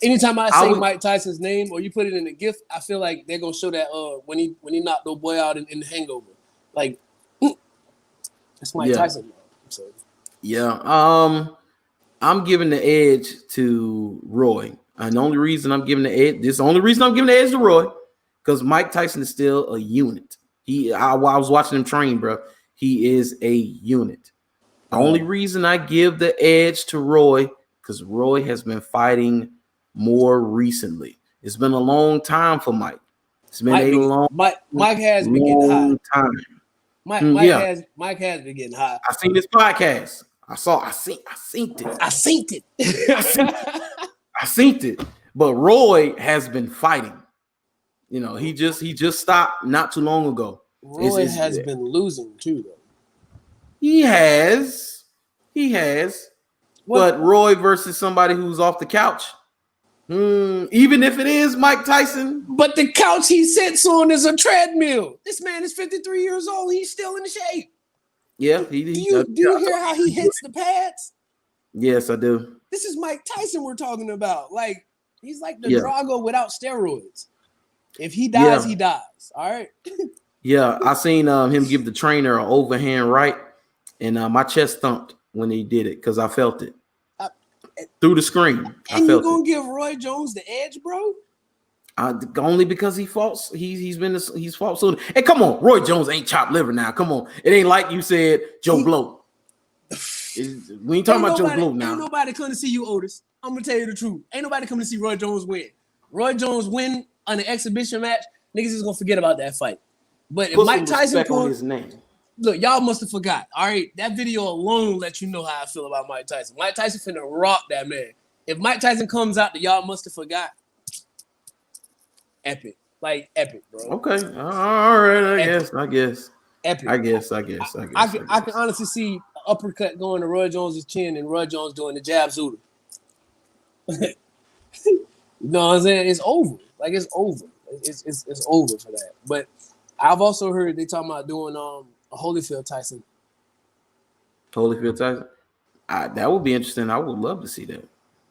Anytime I say Mike Tyson's name or you put it in a GIF, I feel like they're gonna show that when he knocked the boy out in the Hangover. Like that's Mike Tyson. So. Yeah. I'm giving the edge to Roy. And the only reason I'm giving the edge, to Roy, because Mike Tyson is still a unit. I was watching him train, bro. He is a unit. The only reason I give the edge to Roy, because Roy has been fighting more recently. It's been a long time for Mike. It's been Mike has been getting high. Time. Mike has been getting high. I seen this podcast. I synced it. But Roy has been fighting. He just stopped not too long ago. Roy has been losing too, though. He has. But Roy versus somebody who's off the couch. Even if it is Mike Tyson. But the couch he sits on is a treadmill. This man is 53 years old. He's still in shape. Yeah. Do you hear how he hits the pads? Yes, I do. This is Mike Tyson we're talking about. Like, he's like the Drago without steroids. If he dies, he dies. All right. Yeah, I seen him give the trainer an overhand right, and my chest thumped when he did it because I felt it through the screen. And you gonna give Roy Jones the edge, bro? Only because he fought. He's fought soon. Hey, come on, Roy Jones ain't chopped liver now. Come on, it ain't like you said Joe Blow. We ain't talking about Joe Blow now. Ain't nobody coming to see you, Otis. I'm gonna tell you the truth. Ain't nobody coming to see Roy Jones win. Roy Jones win on an exhibition match. Niggas is gonna forget about that fight. But if Mike Tyson on his name. Look, y'all must have forgot. All right, that video alone lets you know how I feel about Mike Tyson. Mike Tyson finna rock that man. If Mike Tyson comes out, that y'all must have forgot. Epic, like epic, bro. Okay, all right. I guess. Epic. I guess. I can honestly see an uppercut going to Roy Jones' chin and Roy Jones doing the jab Zuda. You know what I'm saying? It's over. Like it's over. It's over for that. But I've also heard they talking about doing a Holyfield Tyson. Holyfield Tyson. That would be interesting. I would love to see that.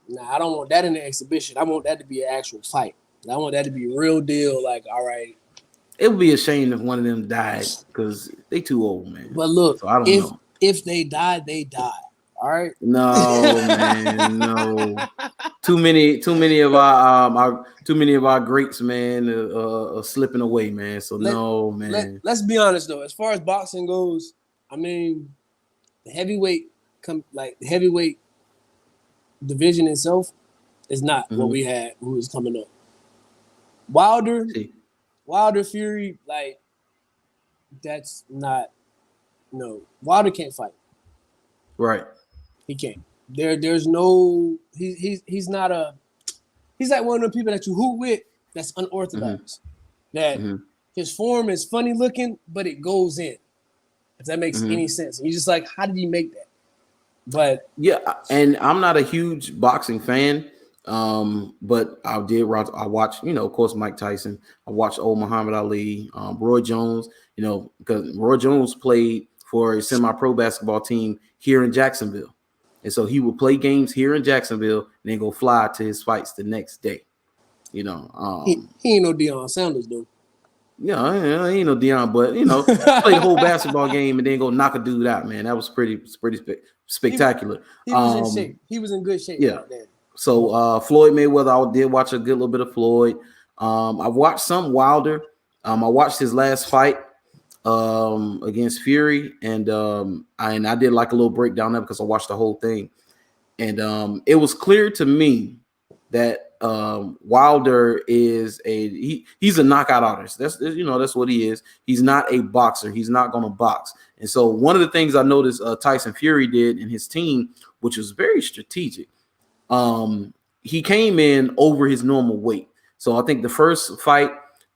Nah, I don't want that in the exhibition. I want that to be an actual fight. I want that to be a real deal. Like, all right. It would be a shame if one of them died because they too old, man. But look, so I don't know. If they die, they die. All right. No, man, no. Too many of our greats, man, are slipping away, man. So man. Let's be honest though. As far as boxing goes, I mean, the heavyweight division itself is not what we had. Who is coming up? Wilder, Fury, like that's not. No, Wilder can't fight. Right. He can't. There's no. He's not a. He's like one of the people that you hoot with. That's unorthodox. That his form is funny looking, but it goes in. If that makes any sense, and you're just like, how did he make that? But yeah, and I'm not a huge boxing fan. But I watched, of course, Mike Tyson. I watched old Muhammad Ali, Roy Jones, because Roy Jones played for a semi-pro basketball team here in Jacksonville. And so he would play games here in Jacksonville and then go fly to his fights the next day. He ain't no Deion Sanders, though. Yeah, he ain't no Deion, but play a whole basketball game and then go knock a dude out, man. That was pretty spectacular. He was in shape. He was in good shape. Yeah. So Floyd Mayweather, I did watch a good little bit of Floyd. I watched some Wilder. I watched his last fight against Fury, and I did like a little breakdown there because I watched the whole thing, and it was clear to me that Wilder is he's a knockout artist. That's what he is. He's not a boxer. He's not going to box. And so one of the things I noticed Tyson Fury did in his team, which was very strategic. He came in over his normal weight. So I think the first fight,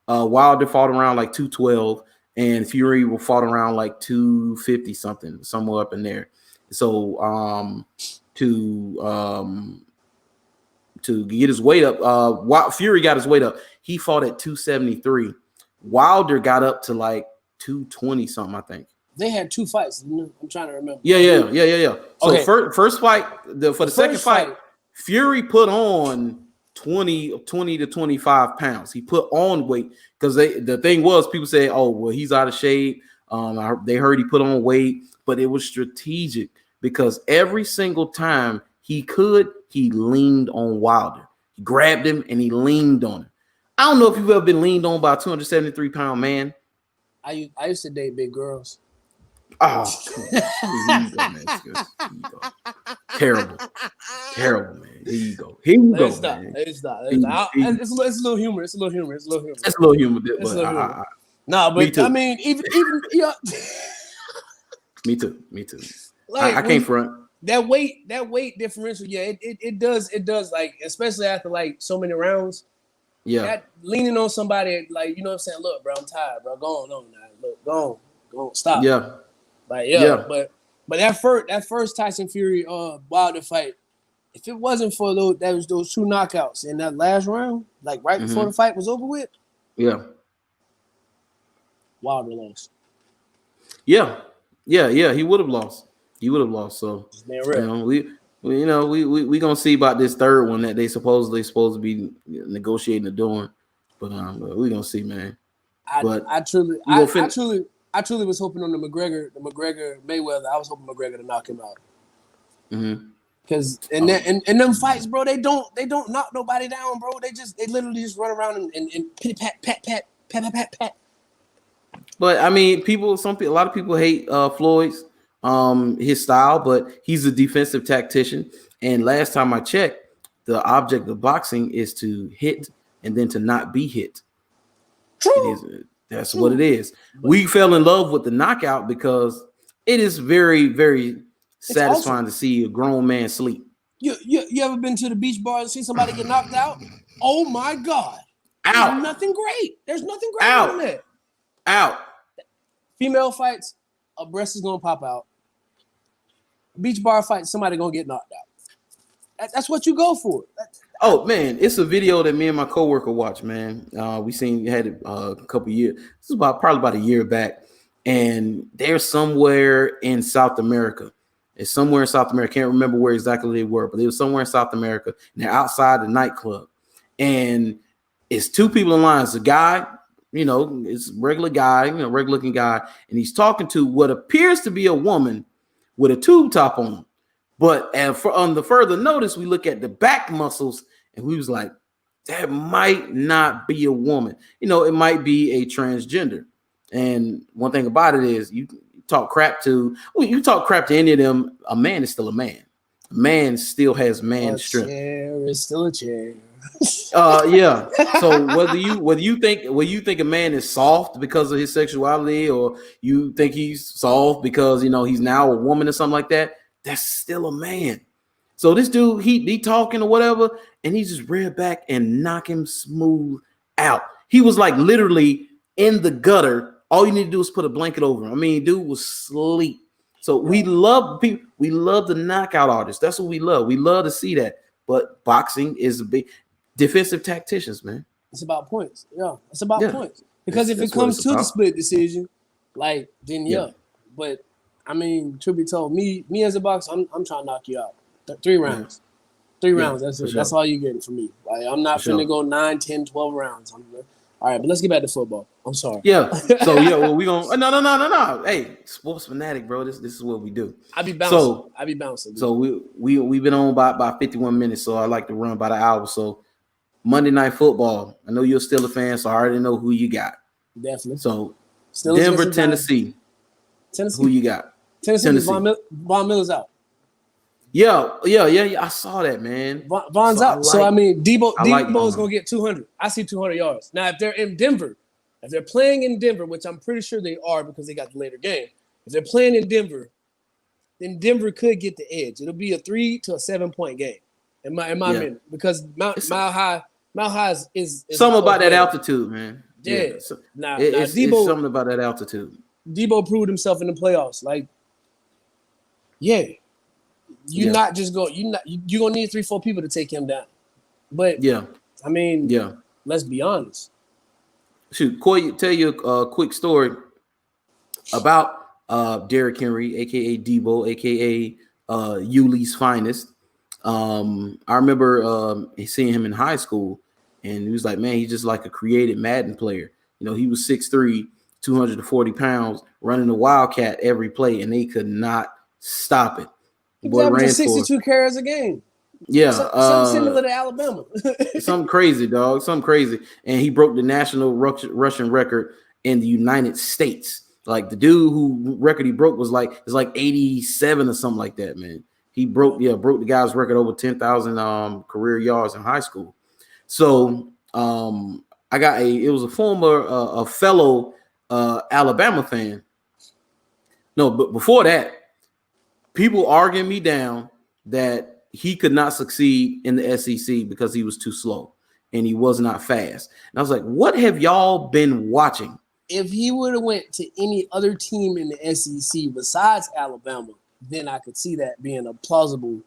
Wilder fought around like 212 and Fury fought around like 250 something, somewhere up in there. So to get his weight up, Fury got his weight up. He fought at 273. Wilder got up to like 220 something, I think. They had two fights. I'm trying to remember. Yeah. So okay. first fight, for the second fight, Fury put on 20 to 25 pounds. He put on weight because the thing was people say, oh, well, he's out of shape. They heard he put on weight, but it was strategic because every single time he leaned on Wilder. He grabbed him and he leaned on him. I don't know if you've ever been leaned on by a 273-pound man. I used to date big girls. Oh, here you go, man. Here you go. Terrible, man. Here you go. It's a little humor. Nah, but I mean, even yeah. Me too. Like, I can't front. That weight differential, yeah, it does like, especially after like so many rounds. Yeah. That leaning on somebody, like, you know what I'm saying? Look, bro, I'm tired, bro. Go on now. Look, go on, stop. Yeah. Like, yeah. But that first Tyson Fury Wilder fight, if it wasn't for those two knockouts in that last round, like right before the fight was over with, yeah, Wilder lost. Yeah, he would have lost. So we gonna see about this third one that they supposed to be negotiating and doing, but we gonna see, man. I truly was hoping on the McGregor Mayweather. I was hoping McGregor to knock him out. Cause and them fights, bro, they don't knock nobody down, bro. They literally just run around and pat. But I mean, a lot of people hate Floyd's his style, but he's a defensive tactician. And last time I checked, the object of boxing is to hit and then to not be hit. True. That's what it is. We fell in love with the knockout because it is very, very satisfying to see a grown man sleep. You ever been to the beach bar and see somebody get knocked out? Oh my God. Out. There's nothing great. There's nothing great on that. Out. Female fights, a breast is gonna pop out. Beach bar fight, somebody gonna get knocked out. That's what you go for. Oh man, it's a video that me and my coworker watched. Man, had it a couple years. This is probably about a year back, and they're somewhere in South America. It's somewhere in South America. Can't remember where exactly they were, but it was somewhere in South America. And they're outside the nightclub, and it's two people in line. It's a guy, it's a regular guy, regular looking guy, and he's talking to what appears to be a woman with a tube top on. But on the further notice, we look at the back muscles, and we was like, that might not be a woman. It might be a transgender. And one thing about it is, you talk crap to any of them, a man is still a man. A man still has man strength. Chair is still a chair. Yeah. So whether you think a man is soft because of his sexuality, or you think he's soft because he's now a woman or something like that, that's still a man. So this dude, he talking or whatever, and he just reared back and knock him smooth out. He was like literally in the gutter. All you need to do is put a blanket over him. I mean, dude was asleep. So we love people. We love the knockout artists. That's what we love. We love to see that. But boxing is a big defensive tacticians, man. It's about points. Yeah, it's about points. Because if it comes to the split decision, then. But I mean, truth be told, me as a boxer, I'm trying to knock you out. 3 rounds. 3 rounds. That's it. Sure. That's all you getting from me. I'm not finna go 9, 10, 12 rounds. All right, but let's get back to football. I'm sorry. Yeah. So well, we gonna no. Hey, sports fanatic, bro. This is what we do. I be bouncing. So we've been on by 51 minutes. So I like to run by the hour. So Monday Night Football. I know you're still a fan, so I already know who you got. Definitely. So Denver, Tennessee. Who you got? Tennessee. Von Miller's out. Yeah. I saw that, man. Von's out. So I mean, Debo's gonna get 200. I see 200 yards. Now, if they're in Denver, if they're playing in Denver, which I'm pretty sure they are because they got the later game. If they're playing in Denver, then Denver could get the edge. It'll be a 3 to a 7 point game. In my opinion, because Mile High is something about that altitude, man. Yeah. It's Debo, something about that altitude. Debo proved himself in the playoffs. You're not just going. You're gonna need 3-4 people to take him down. But I mean, let's be honest. Shoot, Coy, tell you a quick story about Derrick Henry, aka Debo, aka Yuli's finest. I remember seeing him in high school, and he was like, man, he's just like a creative Madden player. He was 6'3", 240 pounds, running a wildcat every play, and they could not stop it. He ran 62 carries a game. Yeah, something similar to Alabama. Something crazy, dog. Something crazy, and he broke the national rushing record in the United States. Like the dude who record he broke was like 87 or something like that, man. He broke the guy's record over 10,000 career yards in high school. So it was a former a fellow Alabama fan. No, but before that, people arguing me down that he could not succeed in the SEC because he was too slow and he was not fast. And I was like, what have y'all been watching? If he would have went to any other team in the SEC besides Alabama, then I could see that being a plausible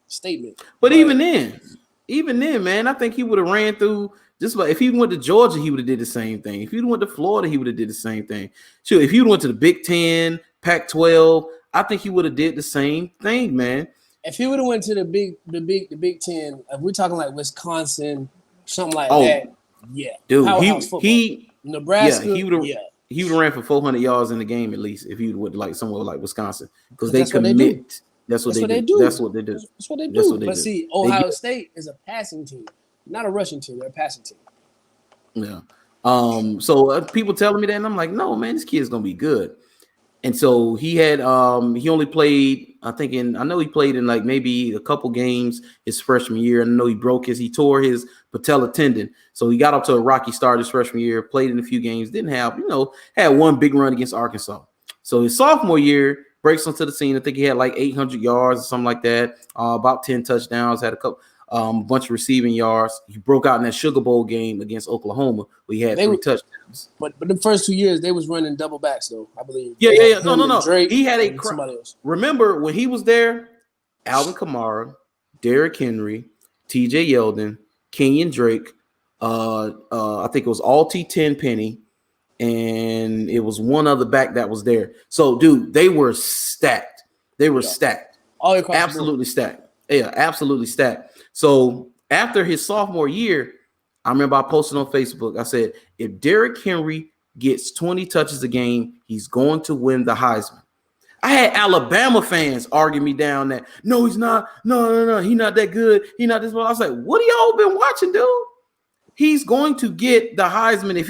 statement. But even then, man, I think he would have ran through just about. If he went to Georgia, he would have did the same thing. If he went to Florida, he would have did the same thing. Sure, if he went to the Big 10, Pac-12, I think he would have did the same thing, man. If he would have went to the Big 10, if we're talking like Wisconsin, something like that, yeah, dude, he Nebraska, he would have ran for 400 yards in the game at least if he would like somewhere like Wisconsin because they commit. That's what they do. That's what they do. That's what they That's do. what they But do. see, Ohio State is a passing team, not a rushing team. They're a passing team. Yeah. So people telling me that, and I'm like, no, man, this kid's gonna be good. And so he had he only played, I know he played in like maybe a couple games his freshman year. I know he tore his patella tendon. So he got up to a rocky start his freshman year, played in a few games, didn't have, had one big run against Arkansas. So his sophomore year breaks onto the scene. I think he had like 800 yards or something like that, about 10 touchdowns, had a bunch of receiving yards. He broke out in that Sugar Bowl game against Oklahoma where he had 3 touchdowns. But the first 2 years they was running double backs though, I believe. Yeah. No. Drake, he had somebody else. Remember when he was there? Alvin Kamara, Derrick Henry, T.J. Yeldon, Kenyon Drake. I think it was Alty Penny, and it was one other back that was there. So, dude, they were stacked. Stacked. Absolutely stacked. Yeah, absolutely stacked. So after his sophomore year, I remember I posted on Facebook. I said, if Derrick Henry gets 20 touches a game, he's going to win the Heisman. I had Alabama fans argue me down that no, he's not. No, he's not that good. He's not this well. I was like, what have y'all been watching, dude? He's going to get the Heisman if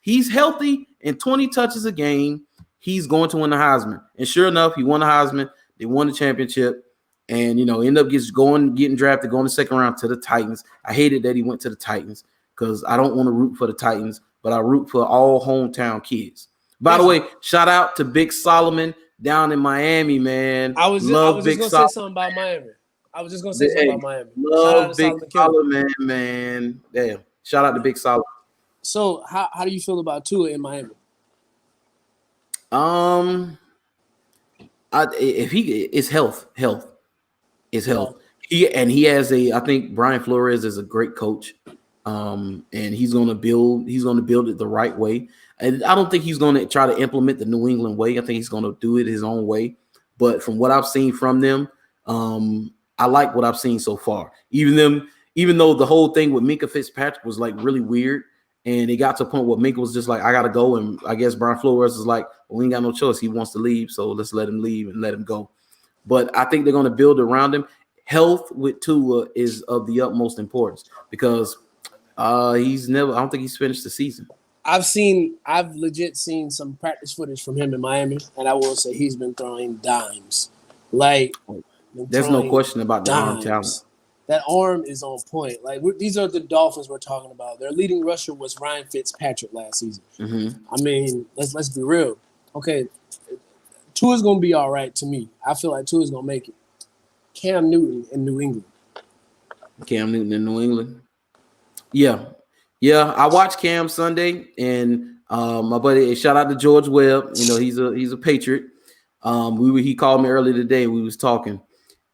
he's healthy and 20 touches a game. He's going to win the Heisman. And sure enough, he won the Heisman. They won the championship. And, end up getting drafted, going the second round to the Titans. I hated that he went to the Titans because I don't want to root for the Titans, but I root for all hometown kids. By the way, shout out to Big Solomon down in Miami, man. I was just going to say something about Miami. Love Big Solomon, man. Damn. Shout out to Big Solomon. So, how do you feel about Tua in Miami? It's health. Is health. He has I think Brian Flores is a great coach. And he's gonna build it the right way. And I don't think he's gonna try to implement the New England way. I think he's gonna do it his own way. But from what I've seen from them, I like what I've seen so far. Even though the whole thing with Minka Fitzpatrick was like really weird, and it got to a point where Minka was just like, I gotta go, and I guess Brian Flores is like, well, we ain't got no choice. He wants to leave, so let's let him leave and let him go. But I think they're going to build around him. Health with Tua is of the utmost importance because I don't think he's finished the season. I've legit seen some practice footage from him in Miami, and I will say he's been throwing dimes. Like, there's no question about the arm talent. That arm is on point. Like, these are the Dolphins we're talking about. Their leading rusher was Ryan Fitzpatrick last season. Mm-hmm. I mean, let's be real. Okay, Tua's gonna be all right to me. I feel like Tua's gonna make it. Cam Newton in New England. Yeah. I watched Cam Sunday, and my buddy. Shout out to George Webb. He's a Patriot. He called me earlier today. We was talking,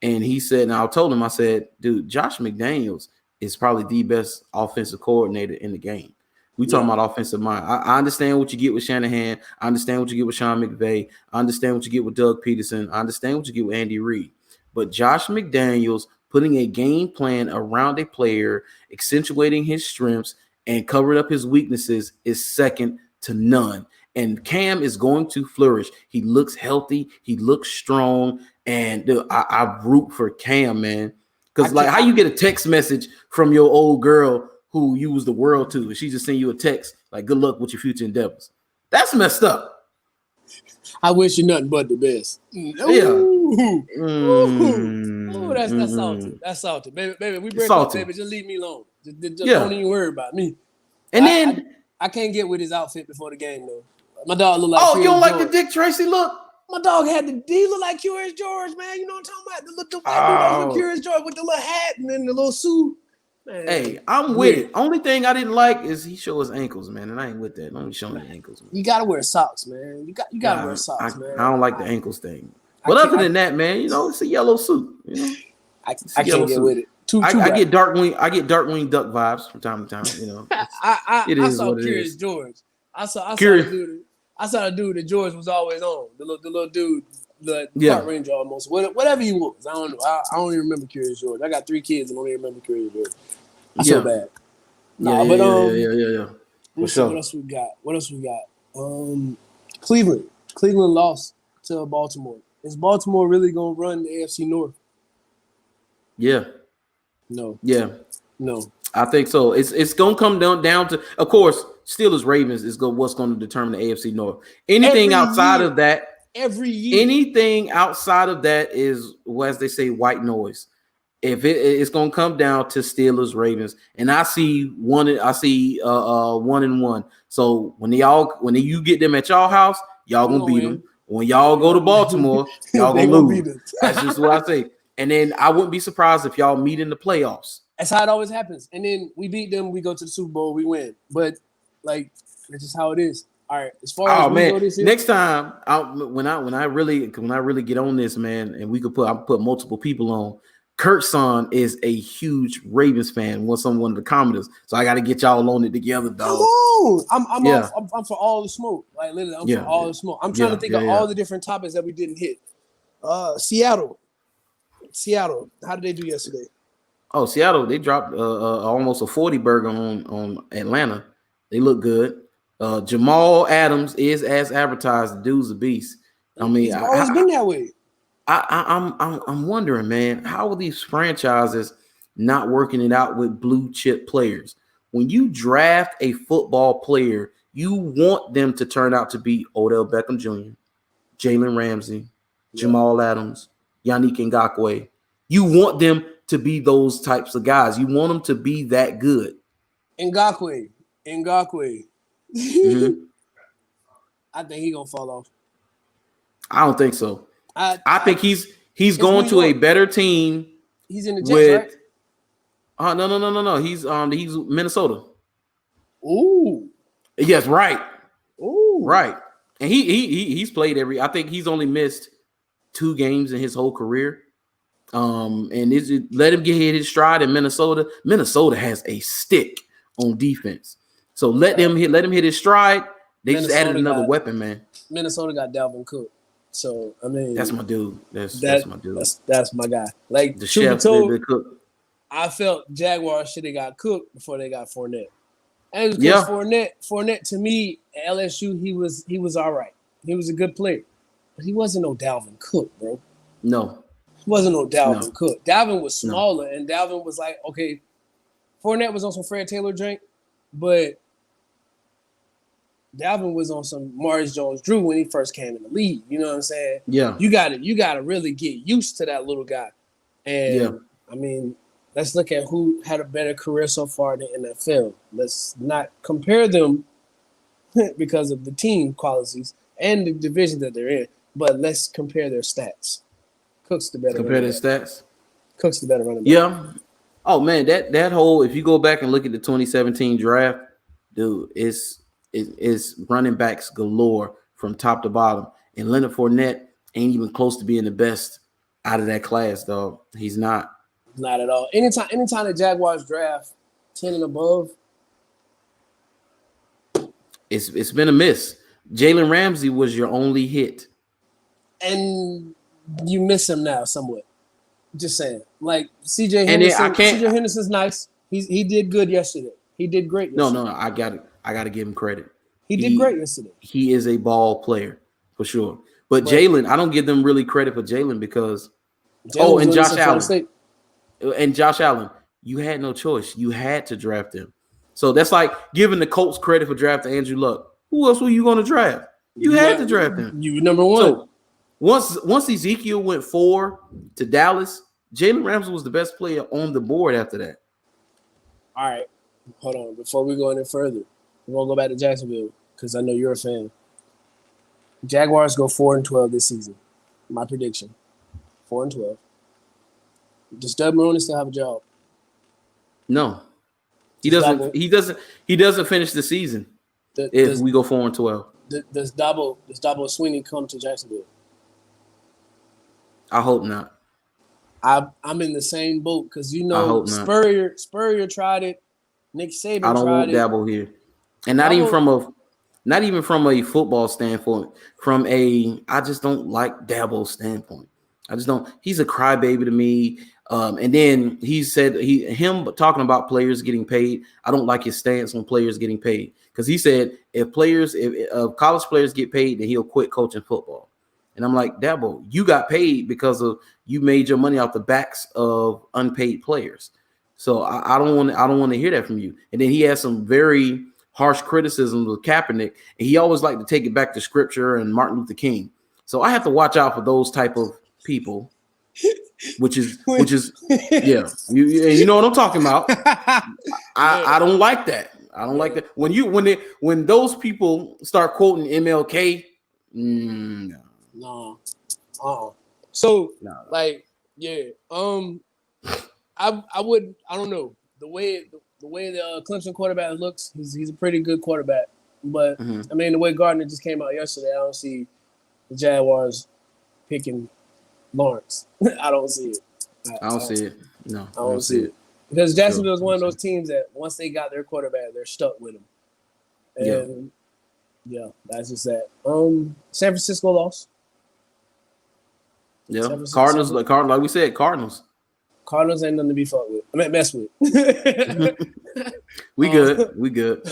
and he said, and I told him, I said, dude, Josh McDaniels is probably the best offensive coordinator in the game. We talking about offensive mind. I understand what you get with Shanahan. I understand what you get with Sean McVay. I understand what you get with Doug Peterson. I understand what you get with Andy Reid. But Josh McDaniels putting a game plan around a player, accentuating his strengths, and covering up his weaknesses is second to none. And Cam is going to flourish. He looks healthy. He looks strong. And dude, I root for Cam, man. Because how you get a text message from your old girl who you was the world to, and she just sent you a text like, good luck with your future endeavors. That's messed up. I wish you nothing but the best. Ooh. Ooh, that's salty. That's salty. Baby, we break up, baby. Just leave me alone. Just don't even worry about me. And I can't get with his outfit before the game, though. My dog look like you don't like the Dick Tracy look? My dog had he look like Curious George, man. You know what I'm talking about? The black dude look Curious George with the little hat and then the little suit. Man, hey, I'm with it. Only thing I didn't like is he showed his ankles, man, and I ain't with that. Don't be showing the ankles, man. You gotta wear socks, man. You gotta wear socks, man. I don't like the ankles thing. But other than that, man, it's a yellow suit. I can't get with it. I get dark wing duck vibes from time to time. I saw Curious George. I saw the dude that George was always on. The little dude, the park ranger almost. Whatever he was. I don't know. I don't even remember Curious George. I got 3 kids and I don't even remember Curious George. I feel bad. Yeah. What else we got? Cleveland lost to Baltimore Is Baltimore really gonna run the AFC North? Yeah. No. Yeah. No. I think so. It's gonna come down to, of course, Steelers Ravens is what's going to determine the AFC North. Anything outside of that, every year, anything outside of that is, well, as they say, white noise. If it's gonna come down to Steelers Ravens, and I see 1-1. So when you get them at y'all house, y'all gonna beat them. When y'all go to Baltimore, y'all gonna lose. That's just what I say. And then I wouldn't be surprised if y'all meet in the playoffs. That's how it always happens. And then we beat them, we go to the Super Bowl, we win. But like that's just how it is. All right. As far as we go this year, next time, when I really get on this, man, and I'll put multiple people on. Kurt's son is a huge Ravens fan. Was one of the commenters, so I got to get y'all on it together, dog. I'm for all the smoke. Like literally, I'm for all the smoke. I'm trying to think of all the different topics that we didn't hit. Seattle. How did they do yesterday? Oh, Seattle, they dropped almost a 40 burger on Atlanta. They look good. Jamal Adams is as advertised. The dude's a beast. I mean, he's always been that way. I'm wondering, man, how are these franchises not working it out with blue chip players? When you draft a football player, you want them to turn out to be Odell Beckham Jr., Jalen Ramsey, Jamal Adams, Yannick Ngakoue. You want them to be those types of guys. You want them to be that good. Ngakoue. Mm-hmm. I think he's gonna fall off. I don't think so. I think he's going to a better team. He's in the Jets, right? No. He's Minnesota. Ooh. Yes, right. Ooh. Right. And he's played I think he's only missed 2 games in his whole career. And let him get his stride in Minnesota. Minnesota has a stick on defense. So let him hit his stride. They just added another weapon, man. Minnesota got Dalvin Cook. So I mean, that's my dude. That's my dude. That's my guy. Like the chef, the cook. I felt Jaguars should have got Cook before they got Fournette. And because Fournette to me at LSU, he was all right. He was a good player, but he wasn't no Dalvin Cook, bro. No, he wasn't no Dalvin Cook. Dalvin was smaller, and Dalvin was like, okay, Fournette was on some Fred Taylor drink, but Dalvin was on some Maurice Jones-Drew when he first came in the league. You know what I'm saying? Yeah. You gotta really get used to that little guy. And I mean, let's look at who had a better career so far in the NFL. Let's not compare them because of the team qualities and the division that they're in, but let's compare their stats. Cook's the better. Compare their stats. Cook's the better running back. Yeah. Oh man, that whole, if you go back and look at the 2017 draft, dude, it's running backs galore from top to bottom. And Leonard Fournette ain't even close to being the best out of that class, dog. He's not. Not at all. Anytime the Jaguars draft 10 and above, it's been a miss. Jalen Ramsey was your only hit. And you miss him now somewhat. Just saying. Like CJ Henderson. CJ Henderson's nice. He did good yesterday. He did great yesterday. No, I gotta give him credit. He did great yesterday. He is a ball player for sure. But Jalen, I don't give them really credit for Jalen because and Josh Allen. And Josh Allen, you had no choice. You had to draft him. So that's like giving the Colts credit for drafting Andrew Luck. Who else were you going to draft? You had to draft him. You were number one. So once Ezekiel went 4 to Dallas, Jalen Ramsey was the best player on the board after that. All right. Hold on. Before we go any further, we're going to go back to Jacksonville because I know you're a fan. Jaguars go 4-12 this season. My prediction. 4-12. Does Doug Marrone still have a job? No. He doesn't. He doesn't finish the season if we go 4-12. Does Dabo Swinney come to Jacksonville? I hope not. I'm in the same boat because Spurrier tried it. Nick Saban tried it. I don't want Dabo here, and not even from a football standpoint. I just don't like Dabo's standpoint. I just don't. He's a crybaby to me. And then he said him talking about players getting paid. I don't like his stance on players getting paid because he said if college players get paid, then he'll quit coaching football. And I'm like, Dabo, you got paid because of you made your money off the backs of unpaid players. So I don't want to hear that from you. And then he has some very harsh criticisms of Kaepernick, and he always liked to take it back to scripture and Martin Luther King. So I have to watch out for those type of people, which is yeah. You know what I'm talking about. I don't like that. I don't like that. When those people start quoting MLK, no. So like, yeah. I don't know. The way the Clemson quarterback looks, he's a pretty good quarterback. But I mean, the way Gardner just came out yesterday, I don't see the Jaguars picking Lawrence. I don't see it. I don't see it. No, I don't see it. Because Jacksonville is one of those teams that once they got their quarterback, they're stuck with him. And yeah, that's just that. San Francisco lost. Yeah, Cardinals, like we said, Cardinals. Cardinals ain't nothing to be fucked with. I mean, mess with. We good.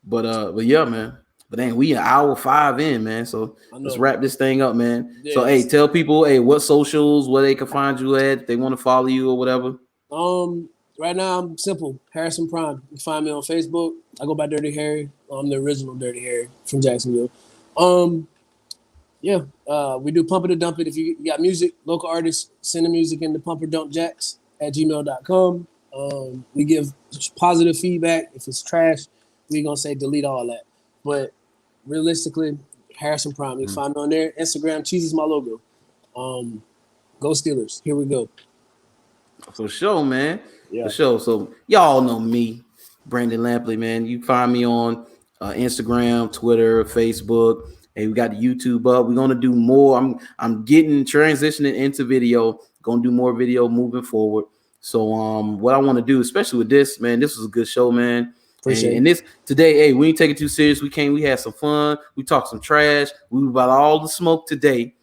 But yeah, man. But then we an hour 5 in, man. So let's wrap this thing up, man. Yes. So hey, tell people, hey, what socials, where they can find you at, if they want to follow you or whatever. Right now I'm simple. Harrison Prime. You can find me on Facebook. I go by Dirty Harry. I'm the original Dirty Harry from Jacksonville. We do Pump It or Dump It. If you got music, local artists, send the music into pumperdumpjacks@gmail.com. We give positive feedback. If it's trash, we're going to say delete all that. But realistically, Harrison Prime. You can find me on there. Instagram, Cheese is my logo. Go Steelers. Here we go. For sure, man. Yeah. For sure. So y'all know me, Brandon Lampley, man. You find me on Instagram, Twitter, Facebook. Hey, we got the YouTube up. We're gonna do more. I'm getting transitioning into video. Gonna do more video moving forward. So what I want to do, especially with this, man, this was a good show, man. And this today, hey, we ain't take it too serious. We had some fun. We talked some trash. We about all the smoke today,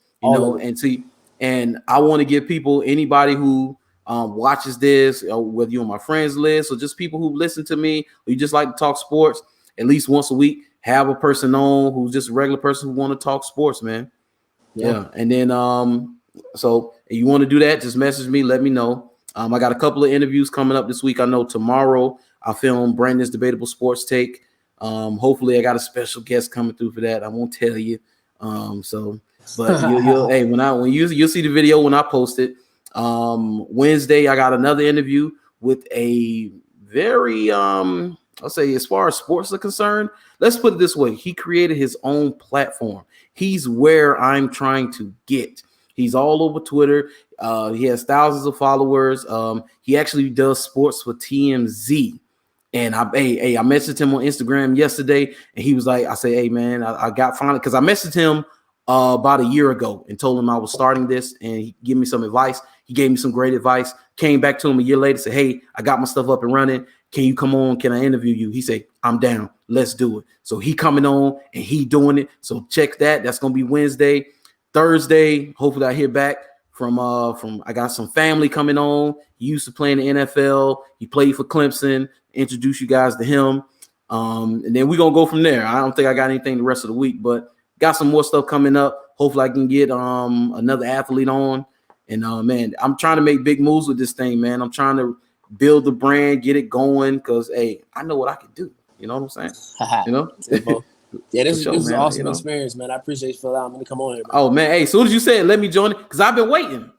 and I want to give people, anybody who watches this, whether you're on my friends list or just people who listen to me, or you just like to talk sports, at least once a week, have a person on who's just a regular person who want to talk sports, man. Yeah. And then so if you want to do that, just message me, let me know. I got a couple of interviews coming up this week. I know tomorrow I'll film Brandon's Debatable Sports Take. Hopefully I got a special guest coming through for that. I won't tell you. But you'll hey, when you'll see the video when I post it. Wednesday, I got another interview with a very I'll say, as far as sports are concerned, let's put it this way. He created his own platform. He's where I'm trying to get. He's all over Twitter. He has thousands of followers. He actually does sports for TMZ. And I messaged him on Instagram yesterday, and he was like, I say, hey, man, I got finally, because I messaged him about a year ago and told him I was starting this, and he gave me some advice. He gave me some great advice. Came back to him a year later, said, hey, I got my stuff up and running. Can you come on? Can I interview you? He said, I'm down. Let's do it. So he coming on and he doing it. So check that. That's going to be Wednesday. Thursday, hopefully I hear back from I got some family coming on. He used to play in the NFL. He played for Clemson. Introduce you guys to him. And then we're going to go from there. I don't think I got anything the rest of the week, but got some more stuff coming up. Hopefully I can get another athlete on. And man, I'm trying to make big moves with this thing, man. I'm trying to build the brand, get it going, because hey, I know what I can do. You know what I'm saying? You know? Yeah, this is an awesome experience, man. I appreciate you for allowing me to come on here, man. Oh man, hey, as soon as you said let me join it, because I've been waiting.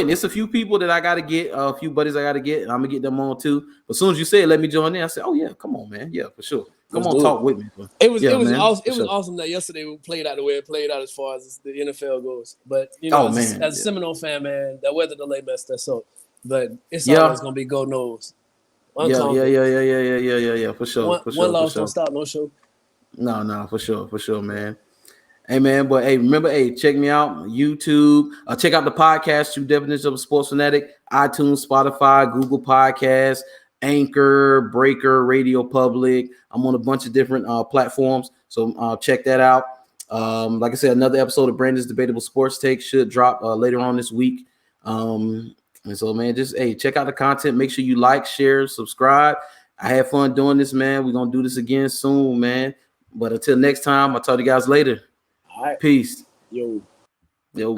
It's a few people that I gotta get, a few buddies I gotta get, and I'm gonna get them on too. But as soon as you said let me join in, I said, oh yeah, come on, man. Yeah, for sure. Come on, talk with me. It was awesome that yesterday we played out the way it played out as far as the NFL goes. But you know, as a Seminole fan, man, that weather delay messed us up. But it's always gonna be go nose. Yeah, for sure. One loss don't stop no show. No, for sure, man. Hey, man, but hey, remember, hey, check me out, YouTube. Check out the podcast, True Definition of a Sports Fanatic, iTunes, Spotify, Google Podcasts, Anchor, Breaker, Radio Public. I'm on a bunch of different platforms, so check that out. Like I said, another episode of Brandon's Debatable Sports Take should drop later on this week. And so, man, just hey, check out the content. Make sure you like, share, subscribe. I had fun doing this, man. We're gonna do this again soon, man. But until next time, I'll talk to you guys later. All right. Peace. Yo. Yo.